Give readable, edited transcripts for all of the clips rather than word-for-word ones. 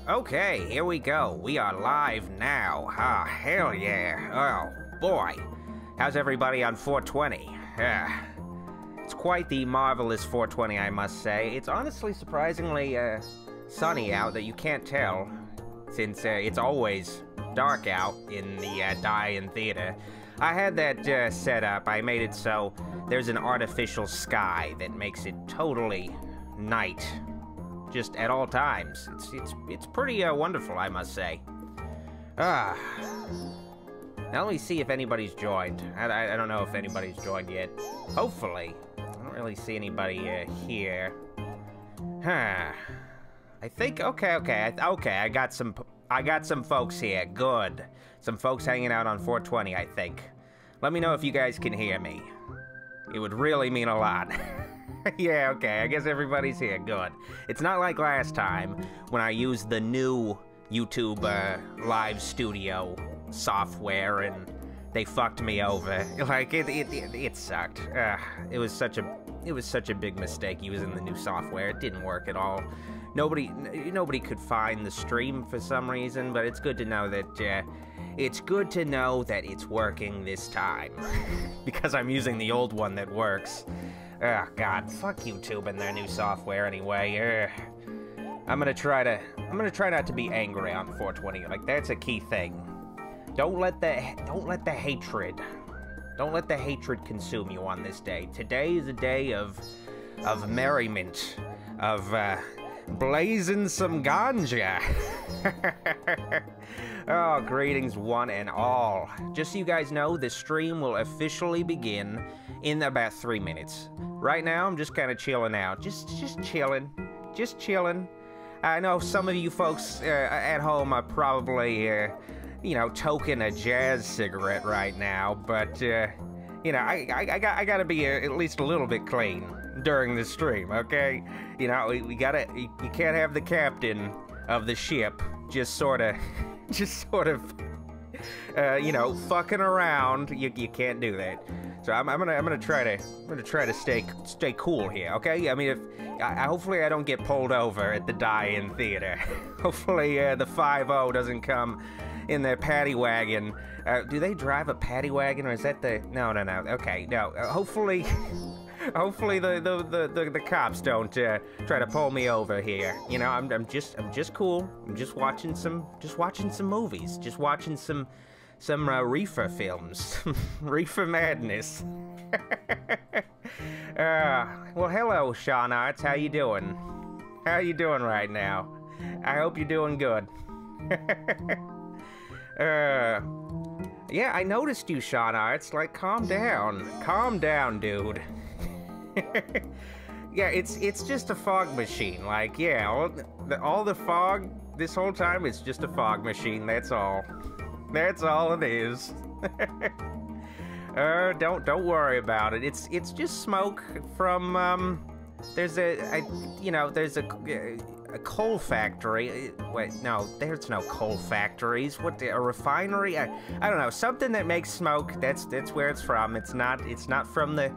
Okay, here we go. We are live now. Ah, hell yeah. Oh, boy. How's everybody on 420? It's quite the marvelous 420, I must say. It's honestly surprisingly sunny out that you can't tell, since it's always dark out in the die-in theater. I had that set up. I made it so there's an artificial sky that makes it totally night, just at all times. It's pretty wonderful, I must say. Now let me see if anybody's joined. I don't know if anybody's joined yet. Hopefully. I don't really see anybody here. I think okay. I got some folks here. Good. Some folks hanging out on 420, I think. Let me know if you guys can hear me. It would really mean a lot. Yeah, okay, I guess everybody's here. Good. It's not like last time when I used the new YouTube live studio software and they fucked me over. Like it sucked. It was such a big mistake using the new software. It didn't work at all. Nobody could find the stream for some reason, but it's good to know that it's working this time because I'm using the old one that works. Oh God, fuck YouTube and their new software anyway. I'm gonna try not to be angry on 420. Like, that's a key thing. Don't let the hatred consume you on this day. Today is a day of merriment, of blazing some ganja. Oh, greetings one and all. Just so you guys know, the stream will officially begin in about 3 minutes. Right now, I'm just kind of chilling out. Just chilling. I know some of you folks at home are probably, toking a jazz cigarette right now, but, I gotta be at least a little bit clean during the stream, okay? You can't have the captain of the ship just sort of, fucking around. You can't do that. So I'm gonna try to stay cool here, okay? I mean, hopefully I don't get pulled over at the die-in theater. Hopefully the 5-0 doesn't come in their paddy wagon. Do they drive a paddy wagon, or is that the? No. Okay, no. Hopefully the cops don't try to pull me over here. You know, I'm just cool. I'm just watching some movies. Just watching some Reefer films. Reefer madness. Well, hello, Sean Arts. How you doing? How you doing right now? I hope you're doing good. Yeah, I noticed you, Sean Arts. Like, calm down, dude. Yeah, it's just a fog machine. Like, yeah, all the fog this whole time is just a fog machine. That's all. That's all it is. Don't worry about it. It's just smoke from there's a coal factory. Wait, no, there's no coal factories. What, a refinery? I don't know. Something that makes smoke. That's where it's from. It's not from the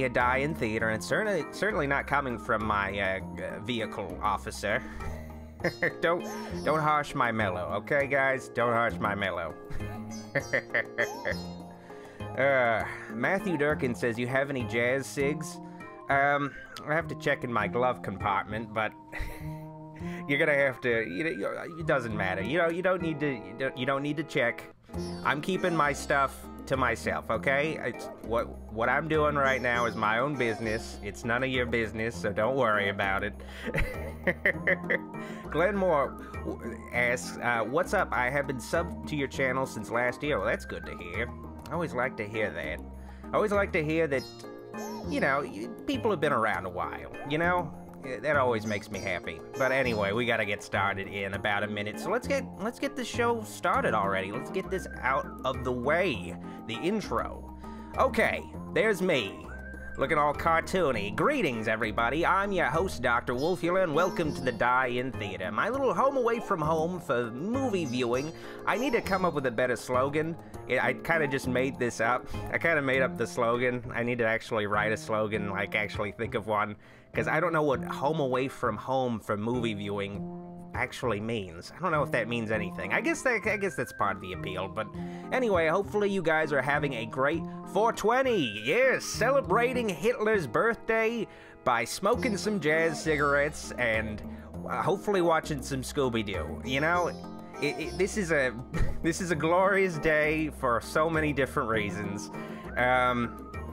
die-in theater, and it's certainly not coming from my vehicle officer. Don't harsh my mellow, okay, guys? Don't harsh my mellow. Matthew Durkin says, you have any jazz cigs? I have to check in my glove compartment, but you're gonna have to. It doesn't matter. You don't need to check. I'm keeping my stuff to myself, okay? What I'm doing right now is my own business. It's none of your business, so don't worry about it. Glenn Moore asks, what's up? I have been subbed to your channel since last year. Well, that's good to hear. I always like to hear that. I always like to hear that, people have been around a while, That always makes me happy. But anyway, we gotta get started in about a minute. So let's get the show started already. Let's get this out of the way. The intro. Okay, there's me. Looking all cartoony. Greetings, everybody. I'm your host, Dr. Wolfula, and welcome to the Die-In Theater, my little home away from home for movie viewing. I need to come up with a better slogan. I kind of just made this up. I kind of made up the slogan. I need to actually write a slogan, like actually think of one, because I don't know what home away from home for movie viewing actually means. I don't know if that means anything. I guess that's part of the appeal, but anyway, hopefully you guys are having a great 420. Yes, celebrating Hitler's birthday by smoking some jazz cigarettes and hopefully watching some Scooby-Doo. You know, this is a glorious day for so many different reasons.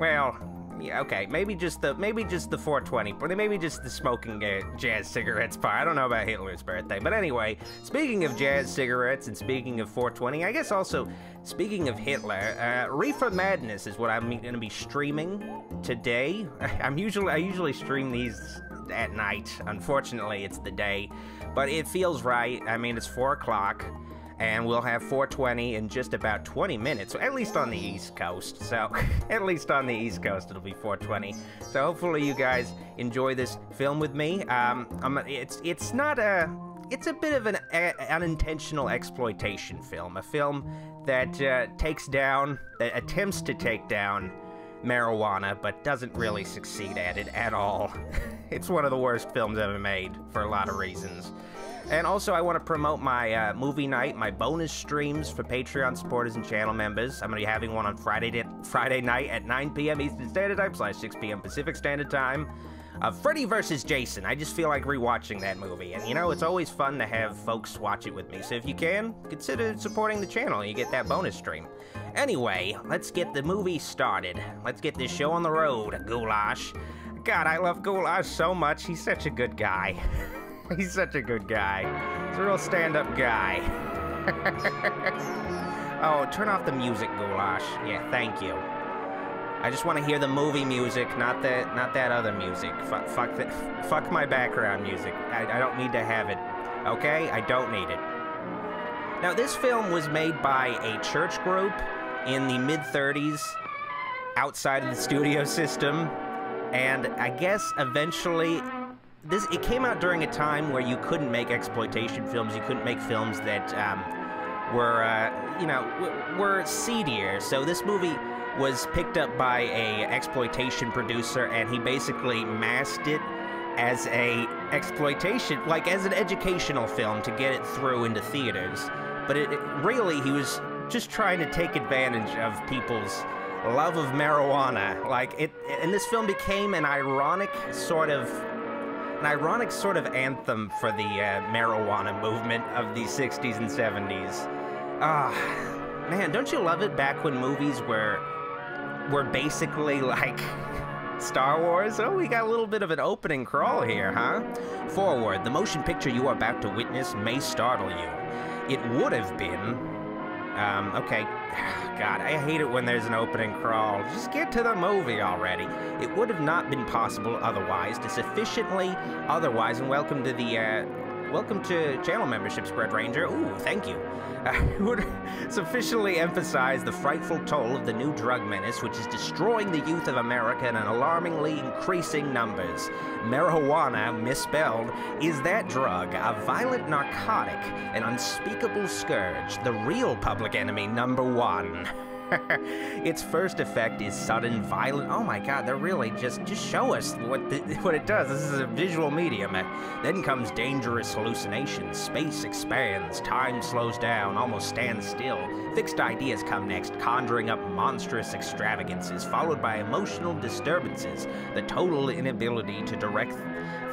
Well, yeah, okay, maybe just the 420, but maybe just the smoking jazz cigarettes part. I don't know about Hitler's birthday, but anyway, speaking of jazz cigarettes and speaking of 420, I guess also speaking of Hitler, Reefer Madness is what I'm going to be streaming today. I usually stream these at night. Unfortunately, it's the day, but it feels right. I mean, it's 4 o'clock. And we'll have 420 in just about 20 minutes, at least on the East Coast. So, at least on the East Coast, it'll be 420. So hopefully you guys enjoy this film with me. It's a bit of an unintentional exploitation film. A film that that attempts to take down marijuana, but doesn't really succeed at it at all. It's one of the worst films ever made, for a lot of reasons. And also, I want to promote my movie night, my bonus streams for Patreon supporters and channel members. I'm going to be having one on Friday night at 9 p.m. Eastern Standard Time / 6 p.m. Pacific Standard Time. Freddy vs. Jason. I just feel like rewatching that movie. And, you know, it's always fun to have folks watch it with me. So if you can, consider supporting the channel. You get that bonus stream. Anyway, let's get the movie started. Let's get this show on the road, Goulash. God, I love Goulash so much. He's such a good guy. He's such a good guy. He's a real stand-up guy. Oh, turn off the music, Goulash. Yeah, thank you. I just want to hear the movie music, not that other music. Fuck my background music. I don't need to have it. Okay? I don't need it. Now, this film was made by a church group in the mid-30s outside of the studio system, and I guess eventually it came out during a time where you couldn't make exploitation films. You couldn't make films that were seedier. So this movie was picked up by a exploitation producer, and he basically masked it as a exploitation, like as an educational film to get it through into theaters. But really, he was just trying to take advantage of people's love of marijuana. And this film became an ironic sort of anthem for the marijuana movement of the 60s and 70s. Man, don't you love it back when movies were basically like Star Wars? Oh, we got a little bit of an opening crawl here, huh? Forward, the motion picture you are about to witness may startle you. It would have been... okay. God, I hate it when there's an opening crawl. Just get to the movie already. It would have not been possible otherwise to sufficiently otherwise, and welcome to channel membership, Spread Ranger. Ooh, thank you. Would sufficiently emphasize the frightful toll of the new drug menace, which is destroying the youth of America in an alarmingly increasing numbers. Marijuana, misspelled, is that drug, a violent narcotic, an unspeakable scourge, the real public enemy #1. Its first effect is sudden, violent... Oh my god, they're really just show us what it does. This is a visual medium. Then comes dangerous hallucinations. Space expands, time slows down, almost stands still. Fixed ideas come next, conjuring up monstrous extravagances, followed by emotional disturbances, the total inability to direct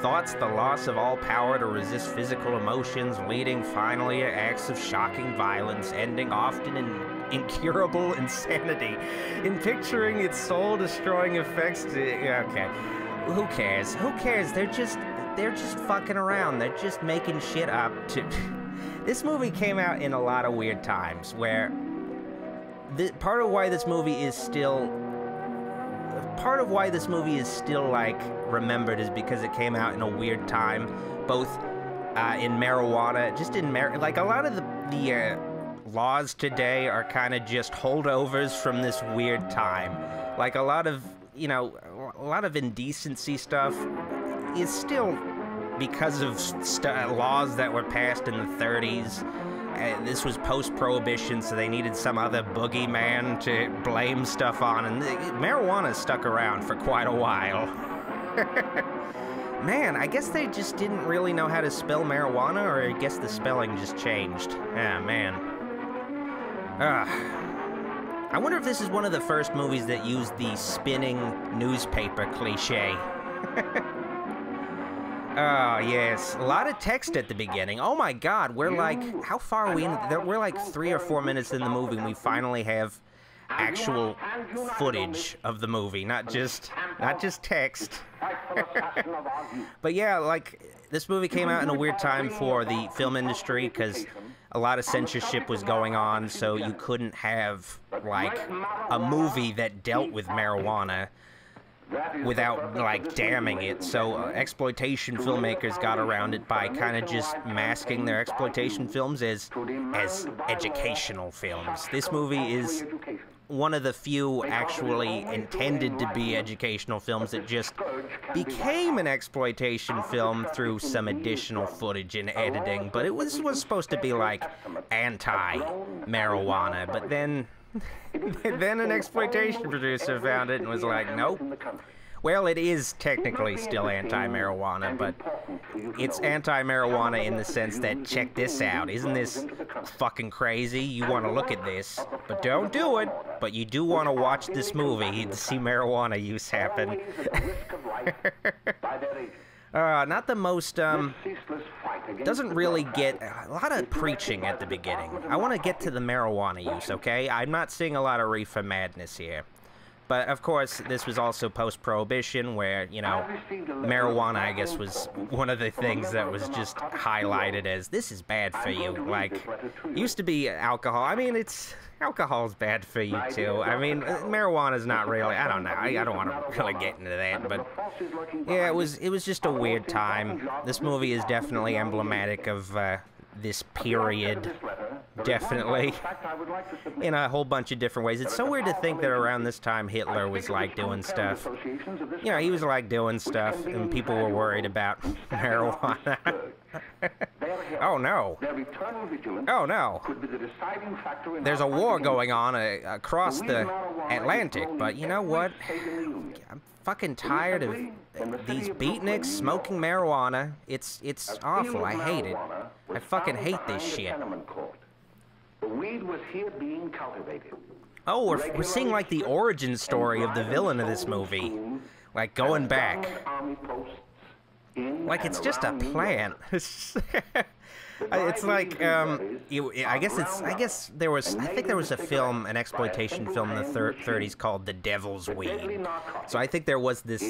thoughts, the loss of all power to resist physical emotions, leading finally to acts of shocking violence, ending often in incurable insanity. In picturing its soul-destroying effects okay. Who cares? Who cares? They're just fucking around. They're just making shit up to... This movie came out in a lot of weird times, where... Part of why this movie is still, like, remembered is because it came out in a weird time, both in marijuana, like, a lot of the laws today are kind of just holdovers from this weird time. Like, a lot of indecency stuff is still because of laws that were passed in the 30s. This was post-prohibition, so they needed some other boogeyman to blame stuff on, and marijuana stuck around for quite a while. Man, I guess they just didn't really know how to spell marijuana, or I guess the spelling just changed. Ah, man. I wonder if this is one of the first movies that used the spinning newspaper cliche. Oh, yes. A lot of text at the beginning. Oh my god, we're like... How far are we in? We're like 3 or 4 minutes in the movie, and we finally have actual footage of the movie, not just text. But yeah, like, this movie came out in a weird time for the film industry, because a lot of censorship was going on, so you couldn't have, like, a movie that dealt with marijuana without, like, damning it. So exploitation filmmakers got around it by kind of just masking their exploitation films as educational films. This movie is one of the few actually intended to be educational films that just became an exploitation film through some additional footage and editing. But it was supposed to be like anti-marijuana, but then an exploitation producer found it and was like, nope. Well, it is technically still anti-marijuana, but it's anti-marijuana in the sense that, check this out, isn't this fucking crazy? You want to look at this, but don't do it. But you do want to watch this movie to see marijuana use happen. Not the most, doesn't really get a lot of preaching at the beginning. I want to get to the marijuana use, okay? I'm not seeing a lot of reefer madness here. But, of course, this was also post-prohibition, where, you know, marijuana, I guess, was one of the things that was just highlighted as, this is bad for you. Like, used to be alcohol. I mean, alcohol's bad for you, too. I mean, marijuana's not really, I don't know. I don't want to really get into that, but, yeah, it was just a weird time. This movie is definitely emblematic of, this period, definitely, in a whole bunch of different ways. It's so weird to think that around this time Hitler was, like, doing stuff. You know, he was, like, doing stuff, and people were worried about marijuana. Oh, no. Oh, no. There's a war going on across the Atlantic, but you know what? I'm fucking tired of these beatniks smoking marijuana. It's awful. I hate it. I fucking hate this shit. Oh, we're seeing, like, the origin story of the villain of this movie. Like, going back. Like, it's just a plant. It's like, I think there was a film, an exploitation film in the 30s called The Devil's Weed. So I think there was this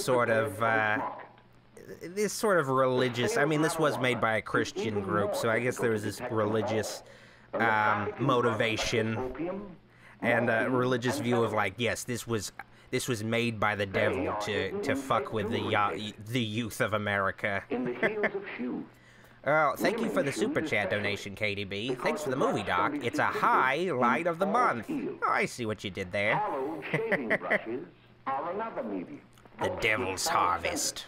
sort of religious, I mean, this was made by a Christian group, so I guess there was this religious, motivation and a religious view of, like, yes, this was made by the devil to fuck with the youth of America. Oh, thank you for the super chat donation, KDB. Thanks for the movie, Doc. It's a highlight of the month. Oh, I see what you did there. The Devil's Harvest.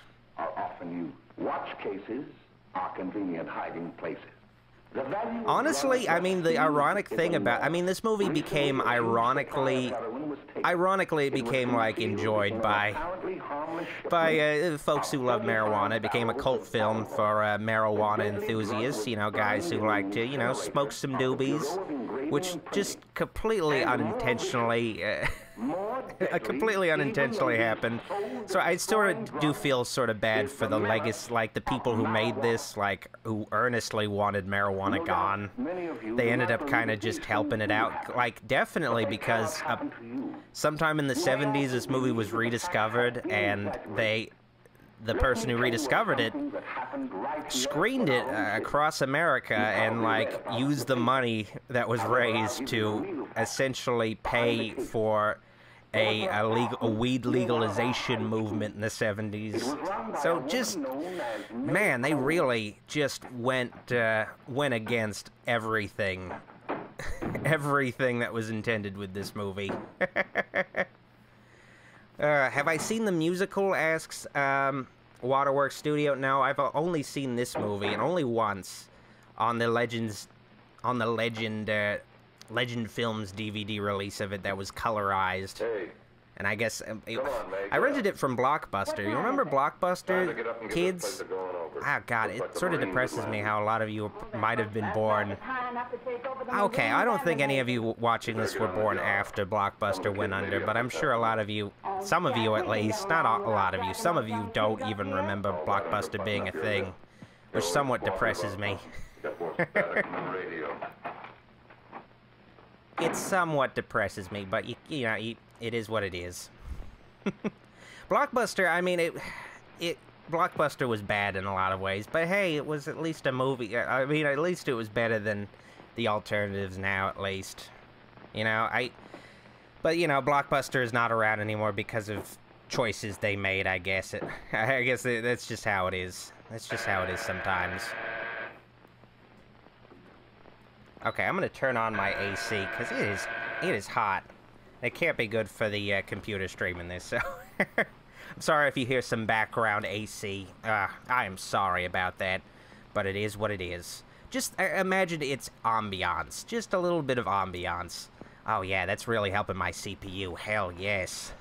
Watch cases are convenient hiding places. Honestly, I mean, the ironic thing about, I mean, this movie became ironically it became, like, enjoyed by folks who love marijuana. It became a cult film for marijuana enthusiasts, you know, guys who like to, you know, smoke some doobies, which just completely unintentionally happened. So I sort of do feel sort of bad for the legacy, like, the people who made this, like, who earnestly wanted marijuana gone. They ended up kind of just helping it out, like, definitely because sometime in the 70s this movie was rediscovered, and the person who rediscovered it screened it across America and, like, used the money that was raised to essentially pay for a weed legalization movement in the 70s. So just, man, they really just went against everything. Everything that was intended with this movie. Have I seen the musical, asks Waterworks Studio? No, I've only seen this movie, and only once, on the Legend Films DVD release of it that was colorized. Hey. And I guess I rented it from Blockbuster. You remember Blockbuster, kids? Oh, God, it sort of depresses me how a lot of you might have been born. Okay, I don't think any of you watching this were born after Blockbuster went under, but I'm sure a lot of you, some of you at least, not a lot of you, some of you don't even remember Blockbuster being a thing, which somewhat depresses me. It somewhat depresses me, but you know, it is what it is. Blockbuster, I mean, Blockbuster was bad in a lot of ways, but hey, it was at least a movie. I mean, at least it was better than the alternatives now, at least. You know, but you know, Blockbuster is not around anymore because of choices they made, I guess. I guess that's just how it is. That's just how it is sometimes. Okay, I'm gonna turn on my AC, because it is hot. It can't be good for the computer streaming this, so... I'm sorry if you hear some background AC. I am sorry about that, but it is what it is. Just imagine it's ambiance. Just a little bit of ambiance. Oh yeah, that's really helping my CPU. Hell yes.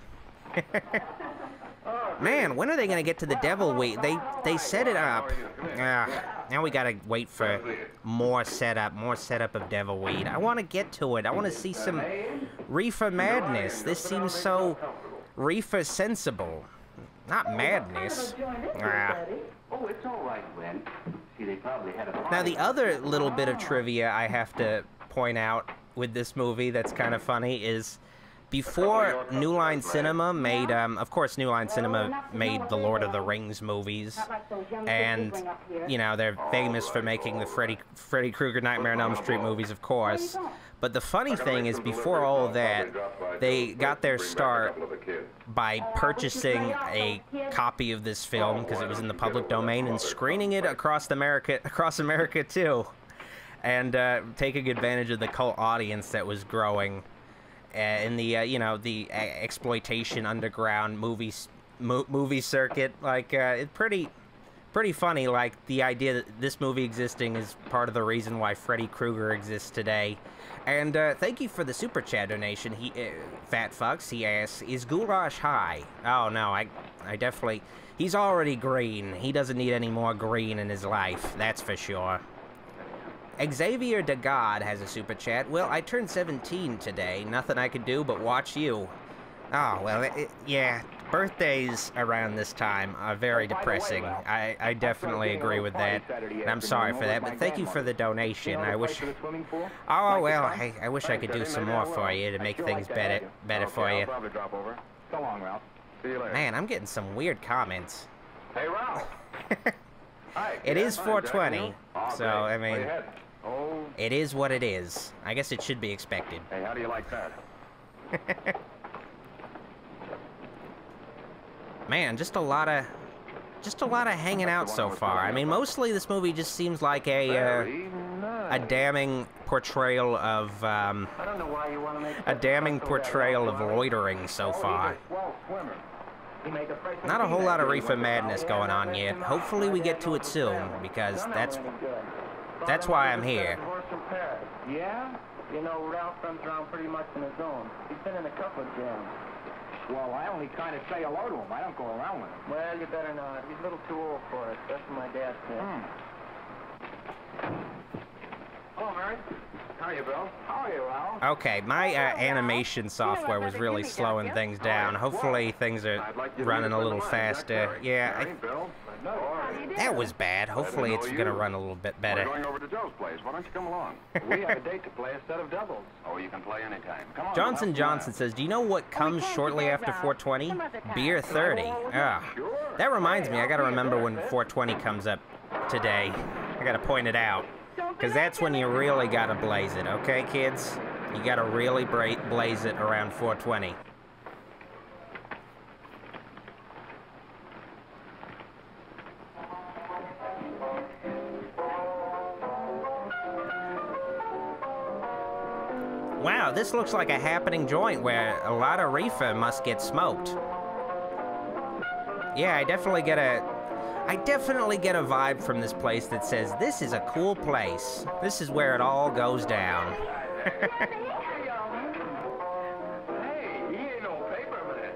Man, when are they gonna get to the devil weed? They set it up. Now we gotta wait for more setup of devil weed. I want to get to it. I want to see some Reefer madness. This seems so Reefer sensible, not madness. Now the other little bit of trivia I have to point out with this movie that's kind of funny is, before New Line Cinema made, of course, New Line Cinema made the Lord of the Rings movies, and, you know, they're famous for making the Freddy Krueger Nightmare on Elm Street movies, of course. But the funny thing is, before all of that, they got their start by purchasing a copy of this film, because it was in the public domain, and screening it across America too, and taking advantage of the cult audience that was growing in the you know, the exploitation underground movie circuit. Like it's pretty funny, like the idea that this movie existing is part of the reason why Freddy Krueger exists today. And thank you for the super chat donation. Fat Fucks, he asks, is Goulash high? Oh no, I definitely, he's already green. He doesn't need any more green in his life, that's for sure. Xavier de God has a super chat. Well, I turned 17 today. Nothing I could do but watch you. Oh, well, yeah, birthdays around this time are very depressing. I definitely agree with that, and I'm sorry for that, but thank you for the donation. I wish... Oh, well, I wish I could do some more for you to make things better for you. Man, I'm getting some weird comments. Hey, Ralph. It is 420, so, I mean... It is what it is. I guess it should be expected. Hey, how do you like that? Man, just a lot of hanging out so far. I mean, mostly this movie just seems like a damning portrayal of loitering so far. Not a whole lot of Reefer madness going on yet. Hopefully we get to it soon, because that's why I'm here. Yeah? You know, Ralph runs around pretty much on his own. He's been in a couple of jams. Well, I only kind of say hello to him. I don't go around with him. Well, you better not. He's a little too old for it. That's what my dad said. Hello, Mary. How are you, Bill? How are you, Al? Okay, my animation software was really slowing things down. Hopefully things are running a little faster. Yeah, that was bad. Hopefully it's going to run a little bit better. We're going over to Joe's place. Why don't you come along? We have a date to play a set of doubles. Oh, you can play anytime. Come on. Johnson says, do you know what comes shortly after 420? Beer 30. That reminds me, I got to remember when 420 comes up today. I got to point it out. Because that's when you really gotta blaze it, okay, kids? You gotta really blaze it around 420. Wow, this looks like a happening joint where a lot of Reefer must get smoked. Yeah, I definitely get a vibe from this place that says, this is a cool place. This is where it all goes down. Hey, he ain't no paper man.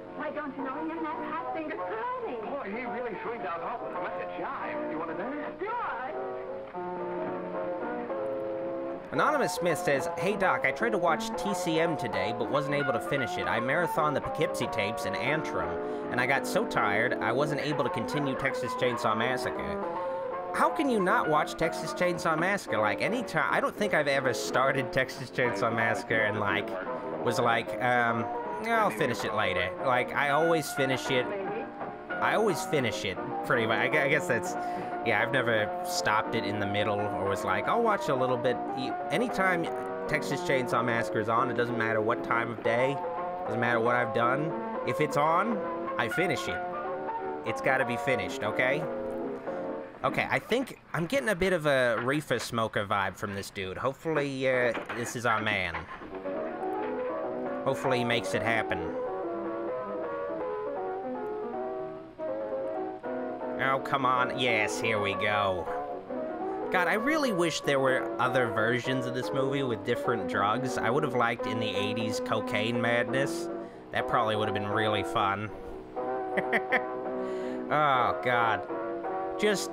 Anonymous Smith says, "Hey Doc, I tried to watch TCM today, but wasn't able to finish it. I marathoned the Poughkeepsie tapes and Antrim, and I got so tired, I wasn't able to continue Texas Chainsaw Massacre." How can you not watch Texas Chainsaw Massacre? Like, anytime, I don't think I've ever started Texas Chainsaw Massacre and, like, was like, I'll finish it later. Like, I always finish it. Pretty much. I guess that's, yeah, I've never stopped it in the middle or was like, I'll watch a little bit. Anytime Texas Chainsaw Massacre is on, it doesn't matter what time of day, doesn't matter what I've done. If it's on, I finish it. It's gotta be finished, okay? Okay, I think I'm getting a bit of a Reefer smoker vibe from this dude. Hopefully, this is our man. Hopefully he makes it happen. Oh, come on. Yes, here we go. God, I really wish there were other versions of this movie with different drugs. I would have liked in the 80s cocaine madness. That probably would have been really fun. Oh, God. Just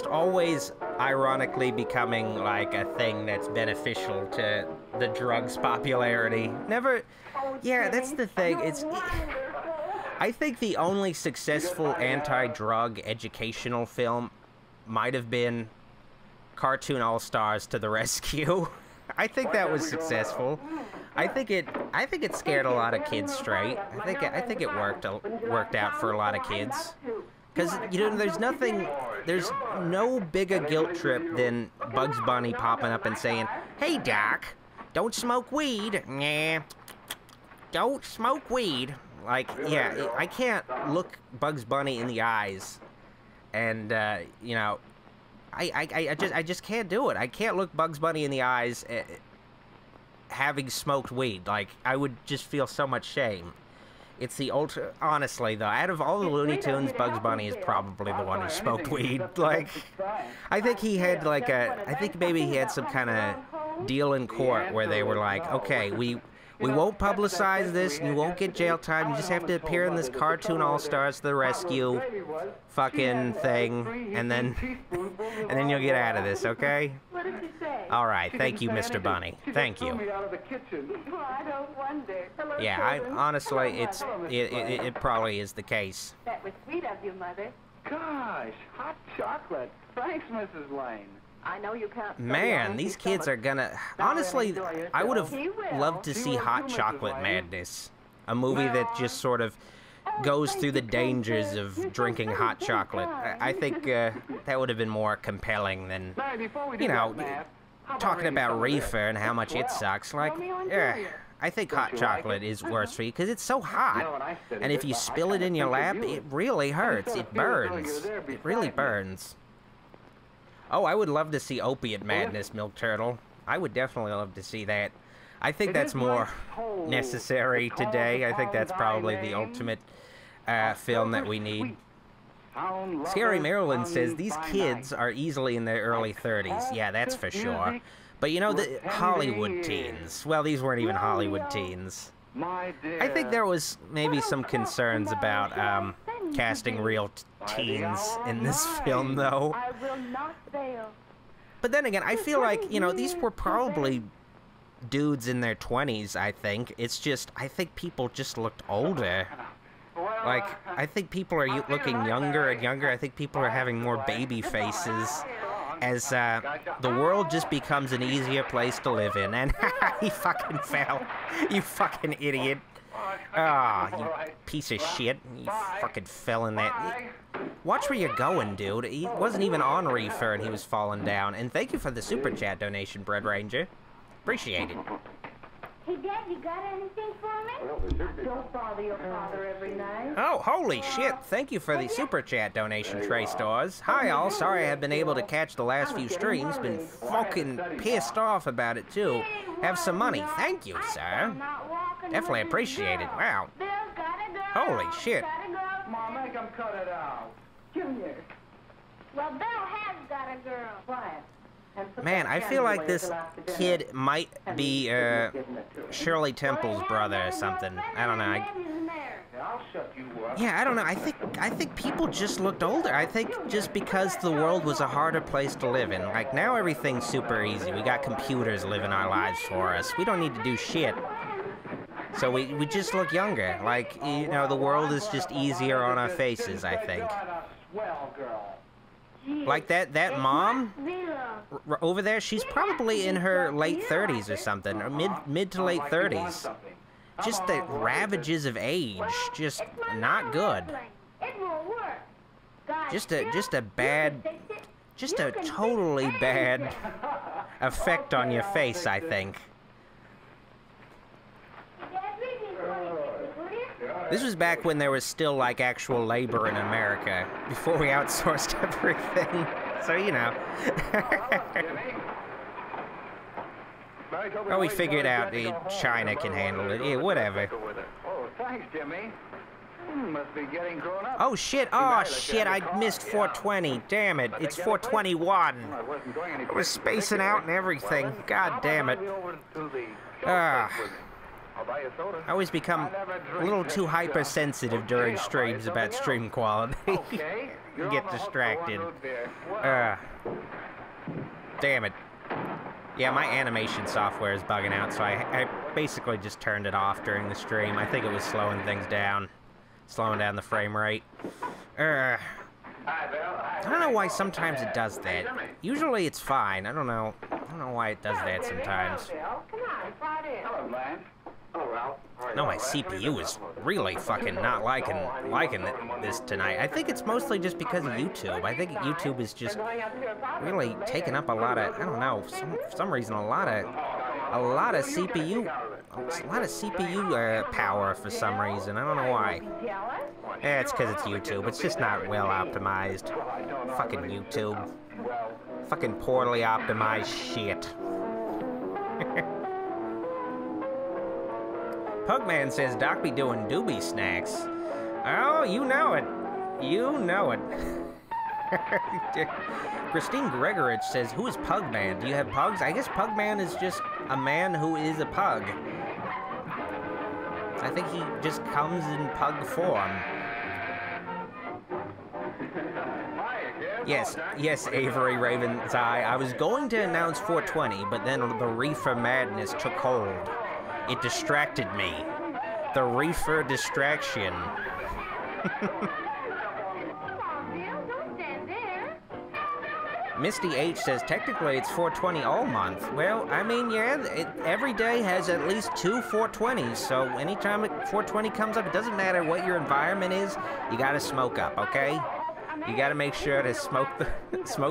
always ironically becoming like a thing that's beneficial to the drug's popularity. Never, yeah, that's the thing. I think the only successful anti-drug educational film might have been Cartoon All-Stars to the Rescue. I think that was successful. I think it scared a lot of kids straight. I think it worked out for a lot of kids. Because, you know, there's no bigger guilt trip than Bugs Bunny popping up and saying, "Hey, Doc, don't smoke weed." Nah, don't smoke weed. Like, yeah, I can't look Bugs Bunny in the eyes, and, you know, I just can't do it. I can't look Bugs Bunny in the eyes having smoked weed. Like, I would just feel so much shame. It's the honestly, though, out of all the Looney Tunes, Bugs Bunny is probably the one who smoked weed. Like, I think he had, like, I think maybe he had some kind of deal in court where they were like, okay, we won't publicize this, and you won't get jail time, you just have to appear in this Cartoon All-Stars to the Rescue fucking thing, and then you'll get out of this, okay? What did you say? Alright, thank you, Mr. Bunny. Thank you. Well, I don't wonder. Hello, Yeah, children. honestly, it probably is the case. That was sweet of you, Mother. Gosh, hot chocolate. Thanks, Mrs. Lane. I know you can't. Man, these kids are gonna... Honestly, I would have loved to see Hot Chocolate Madness. A movie that just sort of goes through the dangers of drinking hot chocolate. I think that would have been more compelling than, you know, talking about Reefer and how much it sucks. Like, yeah, I think hot chocolate is worse for you because it's so hot. And if you spill it in your lap, it really hurts. It burns. It really burns. Oh, I would love to see Opiate Madness, Milk Turtle. I would definitely love to see that. I think that's more necessary today. I think that's probably the ultimate film that we need. Scary Maryland says, these kids are easily in their early 30s. Yeah, that's for sure. But you know, the Hollywood teens. Well, these weren't even Hollywood teens. I think there was maybe some concerns about casting real teens in this film, though. I will not fail. But then again, I feel like, you know, these were probably dudes in their 20s, I think. It's just, I think people just looked older. Like, I think people are looking younger and younger. I think people are having more baby faces as the world just becomes an easier place to live in. And he fucking fell. You fucking idiot. Ah, oh, you piece of shit. You fucking fell in that. Watch where you're going, dude. He wasn't even on Reefer and he was falling down. And thank you for the super chat donation, Bread Ranger. Appreciate it. Hey, Dad, you got anything for me? Don't bother your father every night. Oh, holy shit. Thank you for the super chat donation, Trey Stars. Hi, all. Sorry I haven't been able to catch the last few streams. Been fucking pissed off about it, too. Have some money. Thank you, sir. Definitely appreciate it. Wow. Holy shit. Mom, make him cut it out. Junior. Well, Bill has got a girl. Quiet. Man, I feel like this kid might be Shirley Temple's brother or something. I don't know. I'll shut you up. Yeah, I don't know. I think people just looked older. I think just because the world was a harder place to live in. Like, now everything's super easy. We got computers living our lives for us. We don't need to do shit. So we just look younger. Like, you know, the world is just easier on our faces, I think. Like that mom over there, she's probably in her late 30s or something, or mid to late 30s. Just the ravages of age, just not good. Just a totally bad effect on your face, I think. This was back when there was still, like, actual labor in America, before we outsourced everything. So, you know. Well, we figured out China can handle it. Yeah, whatever. Oh, thanks, Jimmy. Must be getting grown up. Oh, shit. Oh, shit. I missed 420. Damn it. It's 421. We're spacing out and everything. God damn it. I always become a little too hypersensitive during streams about stream quality. Get distracted. Damn it. Yeah, my animation software is bugging out, so I basically just turned it off during the stream. I think it was slowing things down. Slowing down the frame rate. I don't know why sometimes it does that. Usually it's fine. I don't know why it does that sometimes. No, my CPU is really fucking not liking this tonight. I think it's mostly just because of YouTube. I think YouTube is just really taking up a lot of, I don't know, for some reason a lot of CPU power for some reason. I don't know why. Yeah, it's because it's YouTube. It's just not well optimized. Fucking YouTube. Fucking poorly optimized shit. Pugman says Doc be doing doobie snacks. Oh, you know it. You know it. Christine Gregorich says, who is Pugman? Do you have pugs? I guess Pugman is just a man who is a pug. I think he just comes in pug form. Yes, Avery Raven's Eye. I was going to announce 420, but then the Reefer madness took hold. It distracted me. The Reefer distraction. Misty H says, technically it's 420 all month. Well, I mean, yeah, every day has at least 2 420s, so anytime 420 comes up, it doesn't matter what your environment is, you gotta smoke up, okay? You gotta make sure to smoke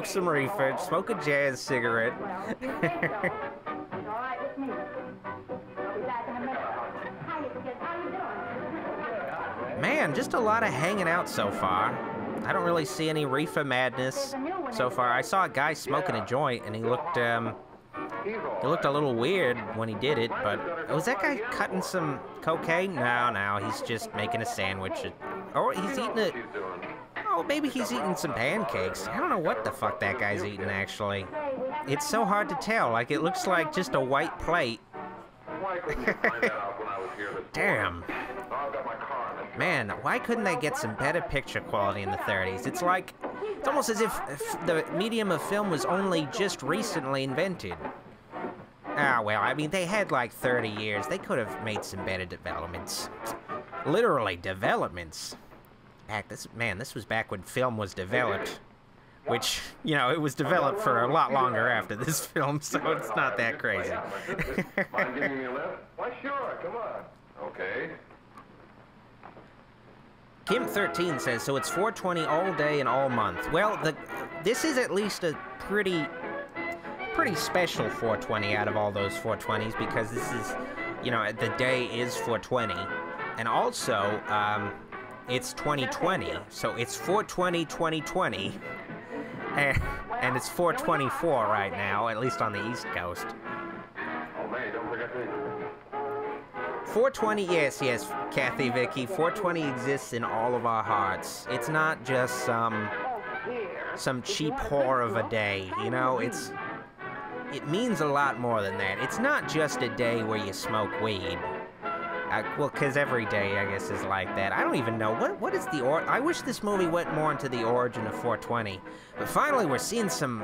some Reefer, smoke a jazz cigarette. Man, just a lot of hanging out so far. I don't really see any Reefer madness so far. I saw a guy smoking a joint, and he looked a little weird when he did it, but was that guy cutting some cocaine? No, he's just making a sandwich. Or he's eating it. Oh, maybe he's eating some pancakes. I don't know what the fuck that guy's eating, actually. It's so hard to tell. Like, it looks like just a white plate. Damn. Man, why couldn't they get some better picture quality in the 30s? It's like, it's almost as if the medium of film was only just recently invented. Ah, well, I mean, they had like 30 years. They could have made some better developments. Literally, developments. This was back when film was developed. Which, you know, it was developed for a lot longer after this film, so it's not that crazy. Mind giving me a lift? Why, sure, come on. Okay. Kim13 says, so it's 420 all day and all month. Well, this is at least a pretty special 420 out of all those 420s, because this is, you know, the day is 420. And also, it's 2020, so it's 420-2020. And it's 424 right now, at least on the East Coast. Oh, man, don't forget to... 420, yes, Kathy, Vicky. 420 exists in all of our hearts. It's not just some cheap whore of a day, you know? It means a lot more than that. It's not just a day where you smoke weed. Well, because every day, I guess, is like that. I don't even know. What is the I wish this movie went more into the origin of 420. But finally, we're seeing some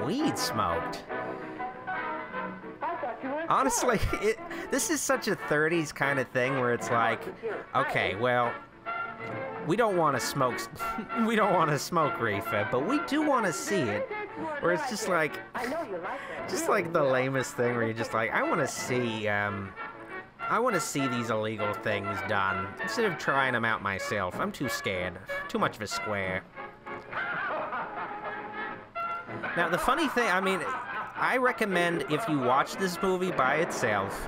weed smoked. Honestly, this is such a 30s kind of thing where it's like, okay, well, we don't want to smoke Reefer, but we do want to see it. Where it's just like the lamest thing where you're just like, I want to see these illegal things done instead of trying them out myself. I'm too scared. Too much of a square. Now, the funny thing, I mean, I recommend if you watch this movie by itself,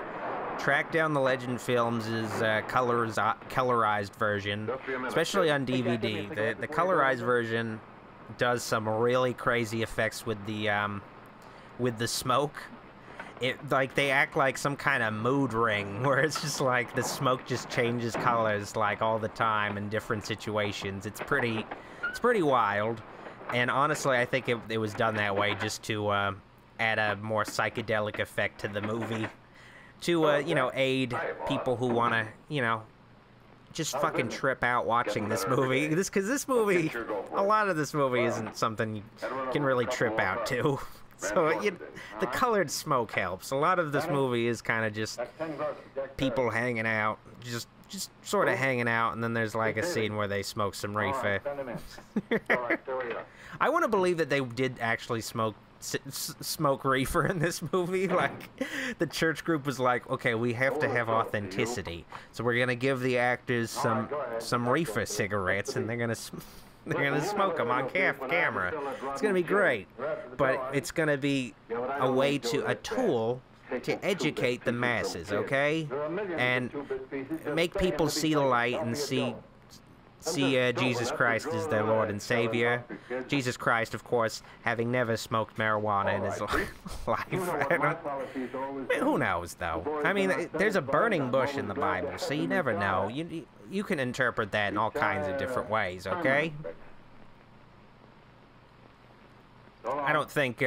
track down the Legend Films' colorized version, especially on DVD. The colorized version does some really crazy effects with the smoke. Like, they act like some kind of mood ring, where it's just like the smoke just changes colors like all the time in different situations. It's pretty wild. And honestly, I think it was done that way just to add a more psychedelic effect to the movie. To, you know, aid people who want to, you know, just fucking trip out watching this movie. Because this movie, a lot of this movie isn't something you can really trip out to. So, the colored smoke helps. A lot of this movie is kind of just people hanging out, just sort of hanging out, and then there's like a scene where they smoke some reefer. I want to believe that they did actually smoke reefer in this movie. Like, the church group was like, okay, we have to have authenticity, so we're gonna give the actors some reefer cigarettes, and they're gonna smoke them on camera. It's gonna be great, but it's gonna be a tool to educate the masses, okay, and make people see the light and see Jesus Christ as their Lord and Savior. Jesus Christ, of course, having never smoked marijuana in his life. Who knows, though? I mean, there's a burning bush in the Bible, so you never know. You can interpret that in all kinds of different ways, okay? I don't think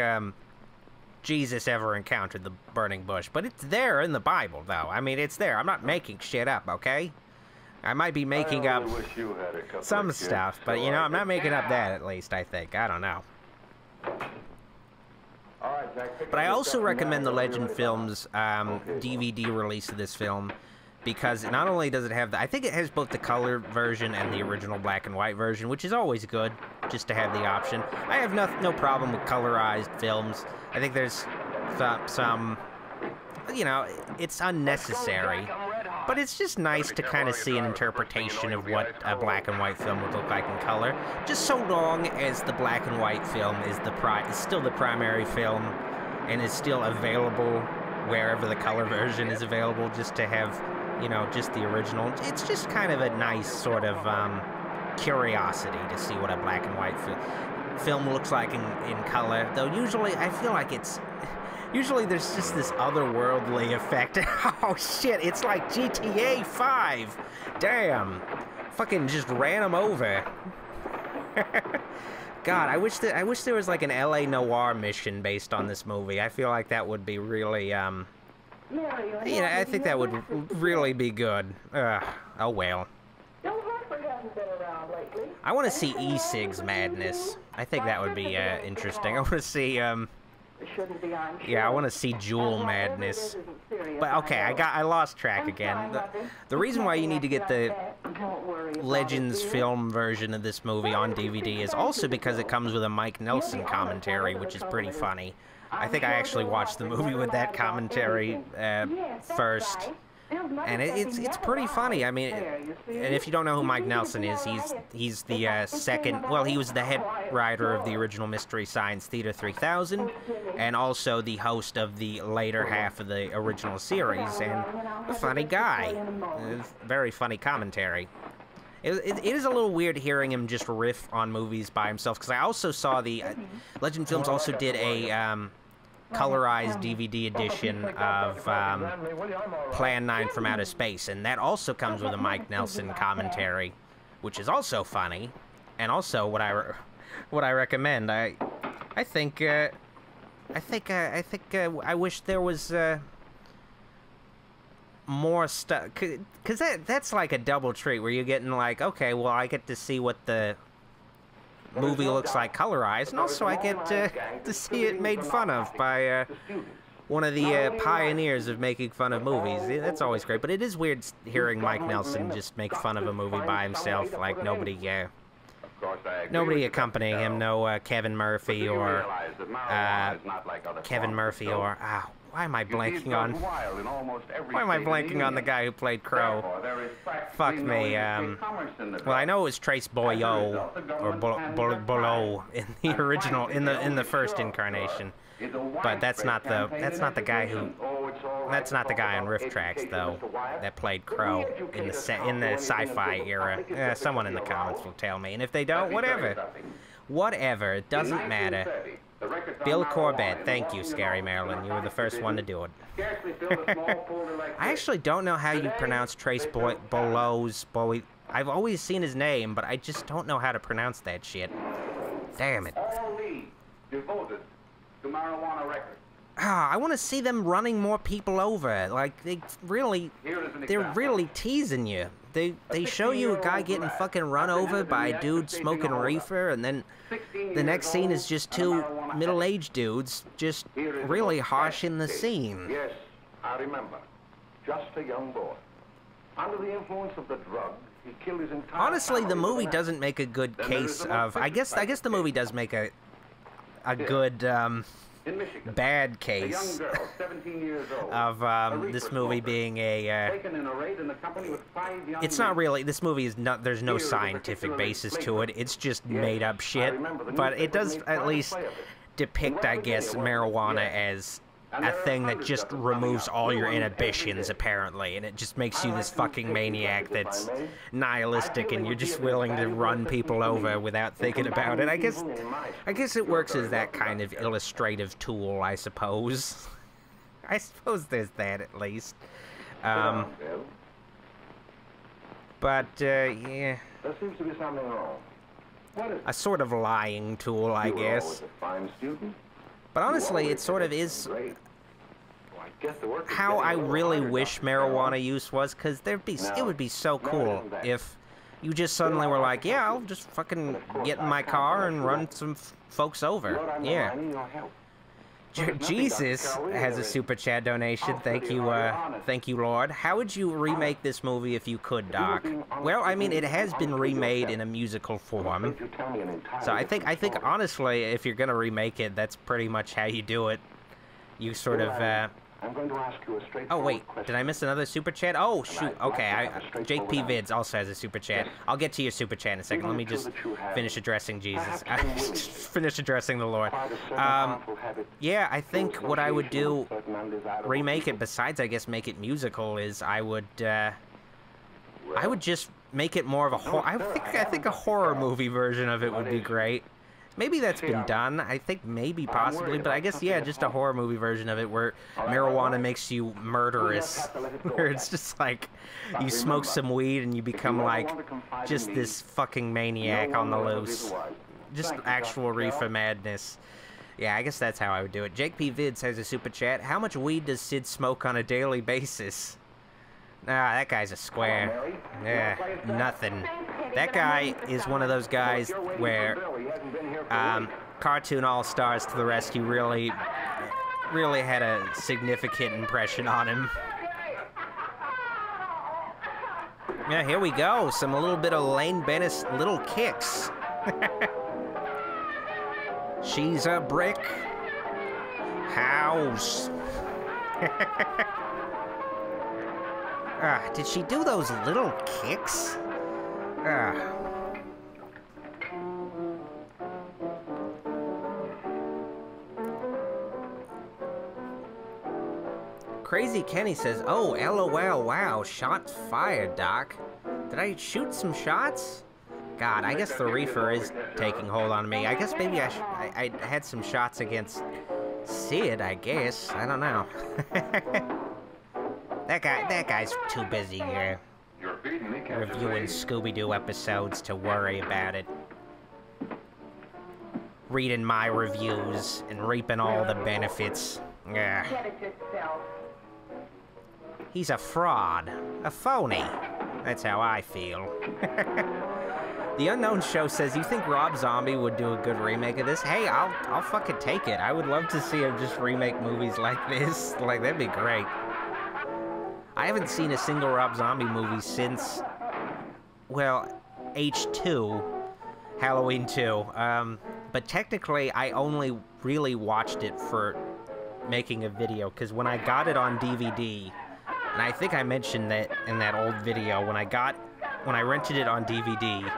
Jesus ever encountered the burning bush, but it's there in the Bible, though. I mean, it's there. I'm not making shit up, okay? I might be making up some stuff, but, you know, I'm not making up that, at least, I think. I don't know. But I also recommend the Legend Films DVD release of this film, because not only does it have I think it has both the color version and the original black and white version, which is always good, just to have the option. I have no problem with colorized films. I think there's some, you know, it's unnecessary. But it's just nice to kind of see an interpretation of what a black and white film would look like in color, just so long as the black and white film is still the primary film and is still available wherever the color version is available, just to have, you know, just the original. It's just kind of a nice sort of curiosity to see what a black and white film looks like in color, though usually I feel like usually there's just this otherworldly effect. Oh shit, it's like GTA 5. Damn. Fucking just ran them over. God, I wish there was like an LA Noire mission based on this movie. I feel like that would be really, you know, I think that would really be good. Oh well. I want to see e-cigs madness. I think that would be interesting. I want to see, yeah, I want to see Jewel madness. But okay, I lost track again. The reason why you need to get the Legends film version of this movie on DVD is also because it comes with a Mike Nelson commentary, which is pretty funny. I think I actually watched the movie with that commentary first. And it's pretty funny. I mean, and if you don't know who Mike Nelson is, he's the second, well, he was the head writer of the original Mystery Science Theater 3000, and also the host of the later half of the original series, and a funny guy. Very funny commentary. It is a little weird hearing him just riff on movies by himself, because I also saw the Legend Films also did a colorized DVD edition of Plan 9 from Outer Space, and that also comes with a Mike Nelson commentary, which is also funny, and also what I recommend. I wish there was more stuff, because that's like a double treat where you're getting like, okay, well, I get to see what the movie looks like colorized, and also I get to see it made fun of by one of the pioneers of making fun of movies. That's always great, but it is weird hearing Mike Nelson just make fun of a movie by himself, like nobody accompanying him, no Kevin Murphy or why am I blanking on the guy who played Crow? Fuck me. Well, I know it was Trace Boyo or Bolo in the original, in the first incarnation, but that's not the guy on Riff Tracks though that played Crow in the sci-fi era. Someone in the comments will tell me, and if they don't, whatever, it doesn't matter. Bill Corbett, thank you, Scary Marilyn. You were the first one to do it. I actually don't know how you pronounce Trace Bolo's Bowie. I've always seen his name, but I just don't know how to pronounce that shit. Damn it. All leads devoted to marijuana records. I want to see them running more people over. Like, they're really teasing you. They show you a guy getting fucking run over by a dude smoking reefer, and then the next scene is just two middle-aged dudes just really harshing the scene. Yes, I remember. Just a young boy. Under the influence of the drug, he killed his entire Honestly, the movie doesn't make a good case of... I guess the movie does make a good... bad case of this movie being a it's not really, this movie is not, there's no scientific basis to it, it's just made up shit, but it does at least depict, I guess, marijuana as a thing that just removes all your inhibitions, apparently, and it just makes you this fucking maniac that's nihilistic and you're just willing to run people over without thinking about it. I guess it works as that kind of illustrative tool, I suppose. I suppose there's that, at least. But, yeah. There seems to be something wrong. What is a sort of lying tool, I guess. But honestly, it sort of is how I really wish marijuana use was, because it would be so cool if you just suddenly were like, yeah, I'll just fucking get in my car and run some folks over. Yeah. Jesus has a super chat donation. Thank you, Lord. How would you remake this movie if you could, Doc? Well, I mean, it has been remade in a musical form. So I think honestly, if you're gonna remake it, that's pretty much how you do it. You sort of I'm going to ask you a straightforward oh wait, question. did I miss another super chat? Oh shoot, okay, Jake P. Vids also has a super chat. I'll get to your super chat in a second. Let me just finish addressing Jesus. Finish addressing the Lord. Yeah, I think what I would do, remake it, besides I guess make it musical, is I would just make it more of a horror. I think a horror movie version of it would be great. Maybe that's been done. I think maybe possibly, but I guess, yeah, just a horror movie version of it where marijuana makes you murderous. Where it's just like you smoke some weed and you become like just this fucking maniac on the loose. Just actual reefer madness. Yeah, I guess that's how I would do it. Jake P. Vids has a super chat. How much weed does Sid smoke on a daily basis? Nah, that guy's a square. Yeah, nothing. That guy is one of those guys where Cartoon All-Stars to the rescue really had a significant impression on him. Yeah, here we go. A little bit of Lane Bennis little kicks. She's a brick house. Did she do those little kicks? Crazy Kenny says, oh, LOL, wow, shots fired, Doc. Did I shoot some shots? God, I guess the reefer is taking hold on me. I guess maybe I had some shots against Sid, I guess. I don't know. That guy's too busy reviewing Scooby-Doo episodes to worry about it. Reading my reviews and reaping all the benefits. Yeah. He's a fraud. A phony. That's how I feel. The Unknown Show says, you think Rob Zombie would do a good remake of this? Hey, I'll fucking take it. I would love to see him just remake movies like this. Like, that'd be great. I haven't seen a single Rob Zombie movie since, well, H2, Halloween 2. But technically, I only really watched it for making a video, because when I got it on DVD, and I think I mentioned that in that old video, when I rented it on DVD,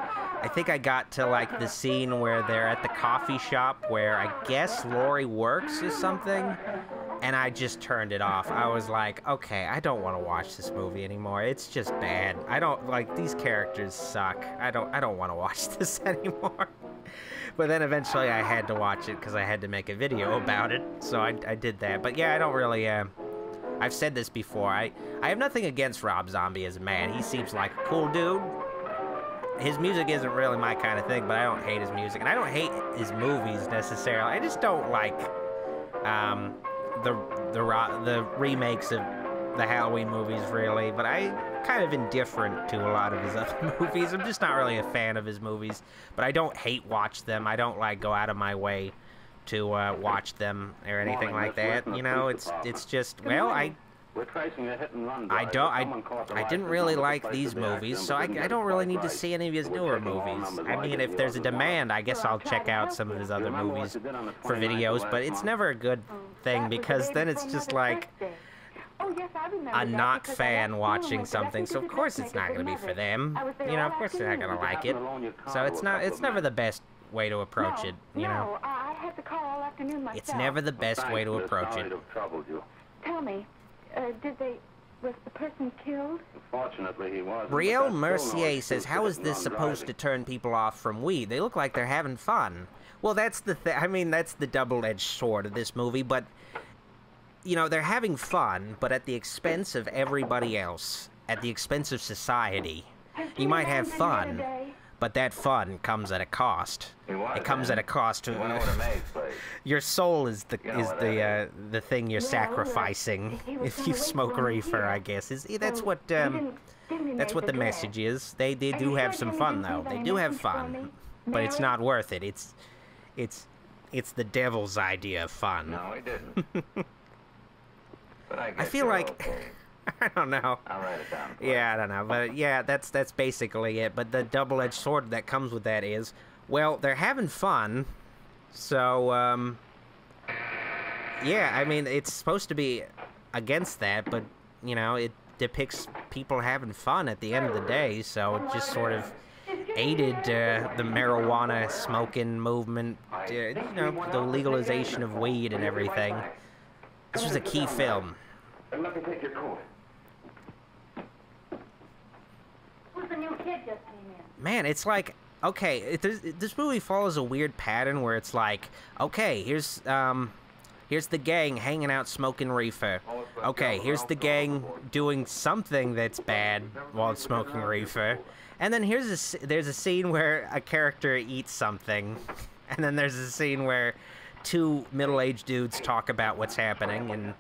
I think I got to, like, the scene where they're at the coffee shop where I guess Laurie works or something, and I just turned it off. I was like, okay, I don't want to watch this movie anymore. It's just bad. I don't, like, these characters suck. I don't want to watch this anymore. But then eventually I had to watch it because I had to make a video about it, so I did that. But yeah, I don't really, I've said this before. I have nothing against Rob Zombie as a man. He seems like a cool dude. His music isn't really my kind of thing, but I don't hate his music. And I don't hate his movies, necessarily. I just don't like, the remakes of the Halloween movies, really. But I'm kind of indifferent to a lot of his other movies. I'm just not really a fan of his movies. But I don't hate watch them. I don't, like, go out of my way to watch them or anything like that. You know, it's just, well, We're tracing a hit and run. I didn't really like these movies, so I don't really need to see any of his newer movies. I mean, if there's a demand, I guess I'll check out some of his other movies for videos, but it's never a good thing, because then it's just like a not fan watching something, so of course it's not going to be for them. You know, of course they're not going to like it. So it's never the best way to approach it, you know. It's never the best way to approach it. Tell me, was the person killed? Fortunately, he was. Brielle Mercier says, how is this supposed to turn people off from weed? They look like they're having fun. Well, that's the I mean, that's the double-edged sword of this movie, but, you know, they're having fun, but at the expense of everybody else, at the expense of society. You might have fun, but that fun comes at a cost. It comes at a cost to your soul is the thing you're sacrificing if you smoke reefer, I guess. That's what the message is. They do have some fun, though. They do have fun, but it's not worth it. It's the devil's idea of fun. No, he didn't. But I feel like I don't know. I'll write it down. Yeah, I don't know, but yeah, that's basically it. But the double-edged sword that comes with that is, well, they're having fun, so yeah, I mean, it's supposed to be against that, but you know, it depicts people having fun at the end of the day, so it just sort of aided the marijuana smoking movement, you know, the legalization of weed and everything. This was a key film. Let me take your coat. Who's the new kid just came in? Man, it's like, okay, this movie follows a weird pattern where it's like, okay, here's the gang hanging out smoking reefer. Okay, here's the gang doing something that's bad while smoking reefer. And then there's a scene where a character eats something. And then there's a scene where two middle-aged dudes talk about what's happening and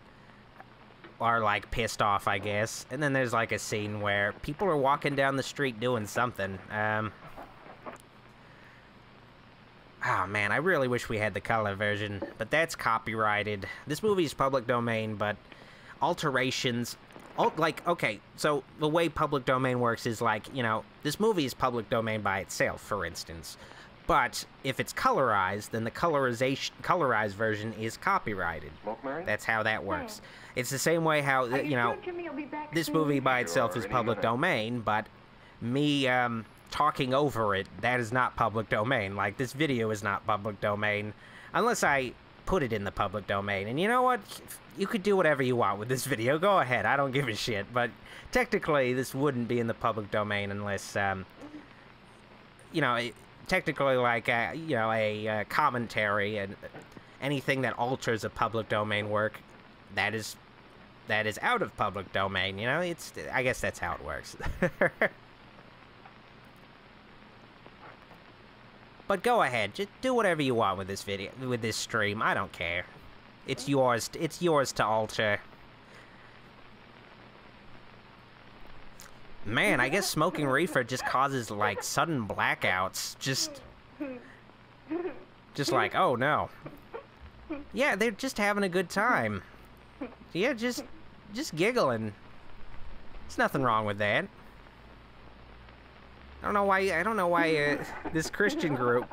are, like, pissed off, I guess. And then there's, like, a scene where people are walking down the street doing something. Oh, man, I really wish we had the color version, but that's copyrighted. This movie is public domain, but alterations... like, okay, so the way public domain works is, like, you know, this movie is public domain by itself, for instance. But if it's colorized, then the colorized version is copyrighted. That's how that works. It's the same way how, you know, this movie by itself is public domain, but me talking over it, that is not public domain. Like, this video is not public domain, unless I put it in the public domain. And you know what? You could do whatever you want with this video. Go ahead. I don't give a shit. But technically, this wouldn't be in the public domain unless, you know... technically, like, you know, a commentary and anything that alters a public domain work, that is out of public domain, you know? I guess that's how it works. But go ahead, just do whatever you want with this video, with this stream. I don't care. It's yours to alter. Man, I guess smoking reefer just causes, like, sudden blackouts. Just like, oh, no. Yeah, they're just having a good time. Yeah, just giggling. There's nothing wrong with that. I don't know why this Christian group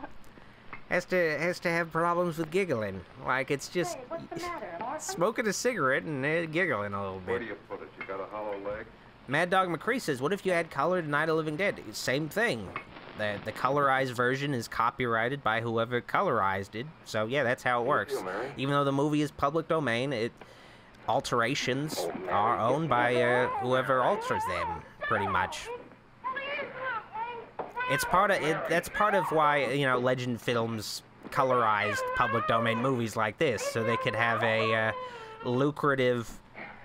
has to have problems with giggling. Like, it's just Hey, what's the matter, an orphan? smoking a cigarette and giggling a little Where bit. do you put it? You got a hollow leg? Mad Dog McCree says, what if you had colored Night of the Living Dead? Same thing. The colorized version is copyrighted by whoever colorized it. So, yeah, that's how it works. feel, Mary? Even though the movie is public domain, alterations are owned by whoever alters them, pretty much. It's part of that's part of why, you know, Legend Films colorized public domain movies like this, so they could have a lucrative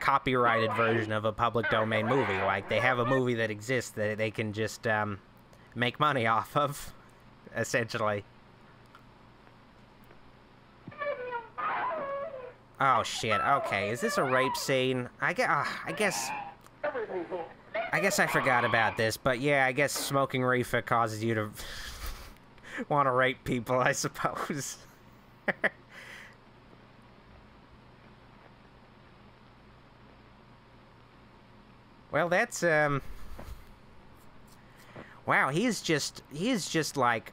copyrighted version of a public domain movie. Like, they have a movie that exists that they can just make money off of, essentially. Oh shit. Okay, is this a rape scene? I guess I forgot about this, but yeah, I guess smoking reefer causes you to want to rape people, I suppose. Well, that's wow, he is just like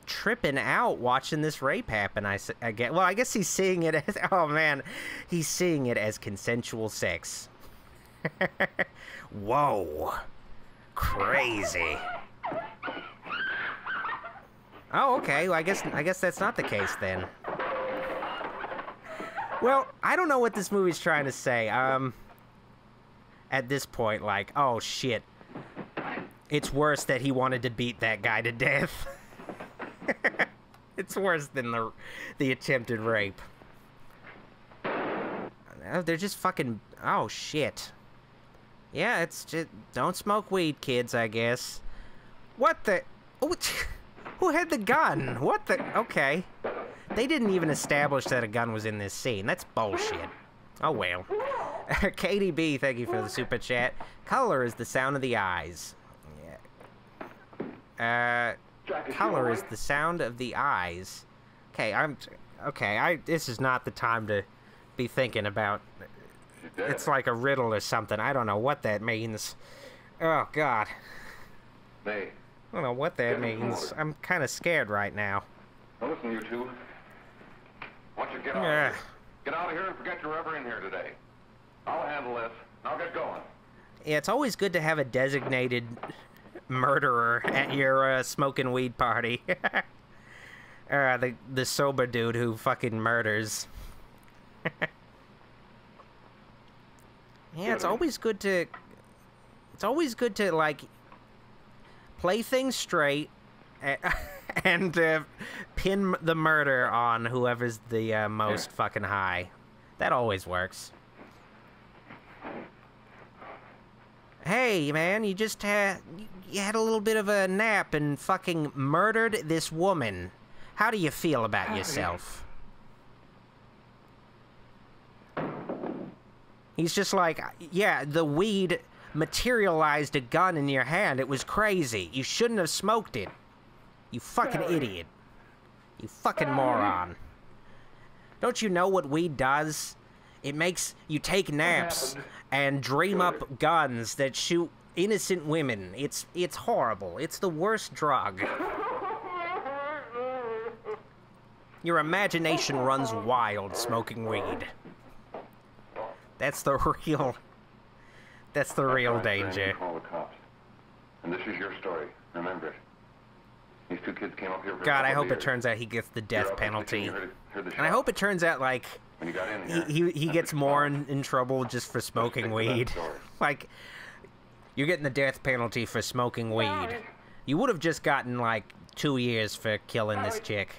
tripping out watching this rape happen. I get. Well, I guess he's seeing it as, oh man, he's seeing it as consensual sex. Whoa, crazy. Oh, okay. Well, I guess that's not the case then. Well, I don't know what this movie's trying to say. At this point, like, oh shit, it's worse that he wanted to beat that guy to death. It's worse than the attempted rape. They're just fucking, oh shit. Yeah, it's just, don't smoke weed, kids, I guess. What the, oh, who had the gun? What the, okay. They didn't even establish that a gun was in this scene. That's bullshit. Oh well. KDB, thank you for the super chat. Color is the sound of the eyes. Yeah. Color is the sound of the eyes. Okay, this is not the time to be thinking about, it's like a riddle or something. I don't know what that means. Oh god. May. I don't know what that means. I'm kind of scared right now. Now listen, you two. Why don't you get out of here? Get out of here and forget you're ever in here today. I'll handle this. Now get going. Yeah, it's always good to have a designated murderer at your smoking weed party. The sober dude who fucking murders. Yeah, it's always good to like play things straight and pin the murder on whoever's the most fucking high. That always works. Hey, man, you had a little bit of a nap and fucking murdered this woman. How do you feel about yourself? He's just like, yeah, the weed materialized a gun in your hand. It was crazy. You shouldn't have smoked it. You fucking idiot. You fucking moron. Don't you know what weed does? It makes you take naps and dream up guns that shoot innocent women. It's horrible. It's the worst drug. Your imagination runs wild smoking weed. That's the real danger. Call the cops. And this is your story. Remember it. These two kids came up here for God, I hope it turns out he gets the death penalty. And I hope it turns out, like, when you got in here, he gets more in trouble just for smoking weed. Like, you're getting the death penalty for smoking weed. You would have just gotten, like, 2 years for killing this chick.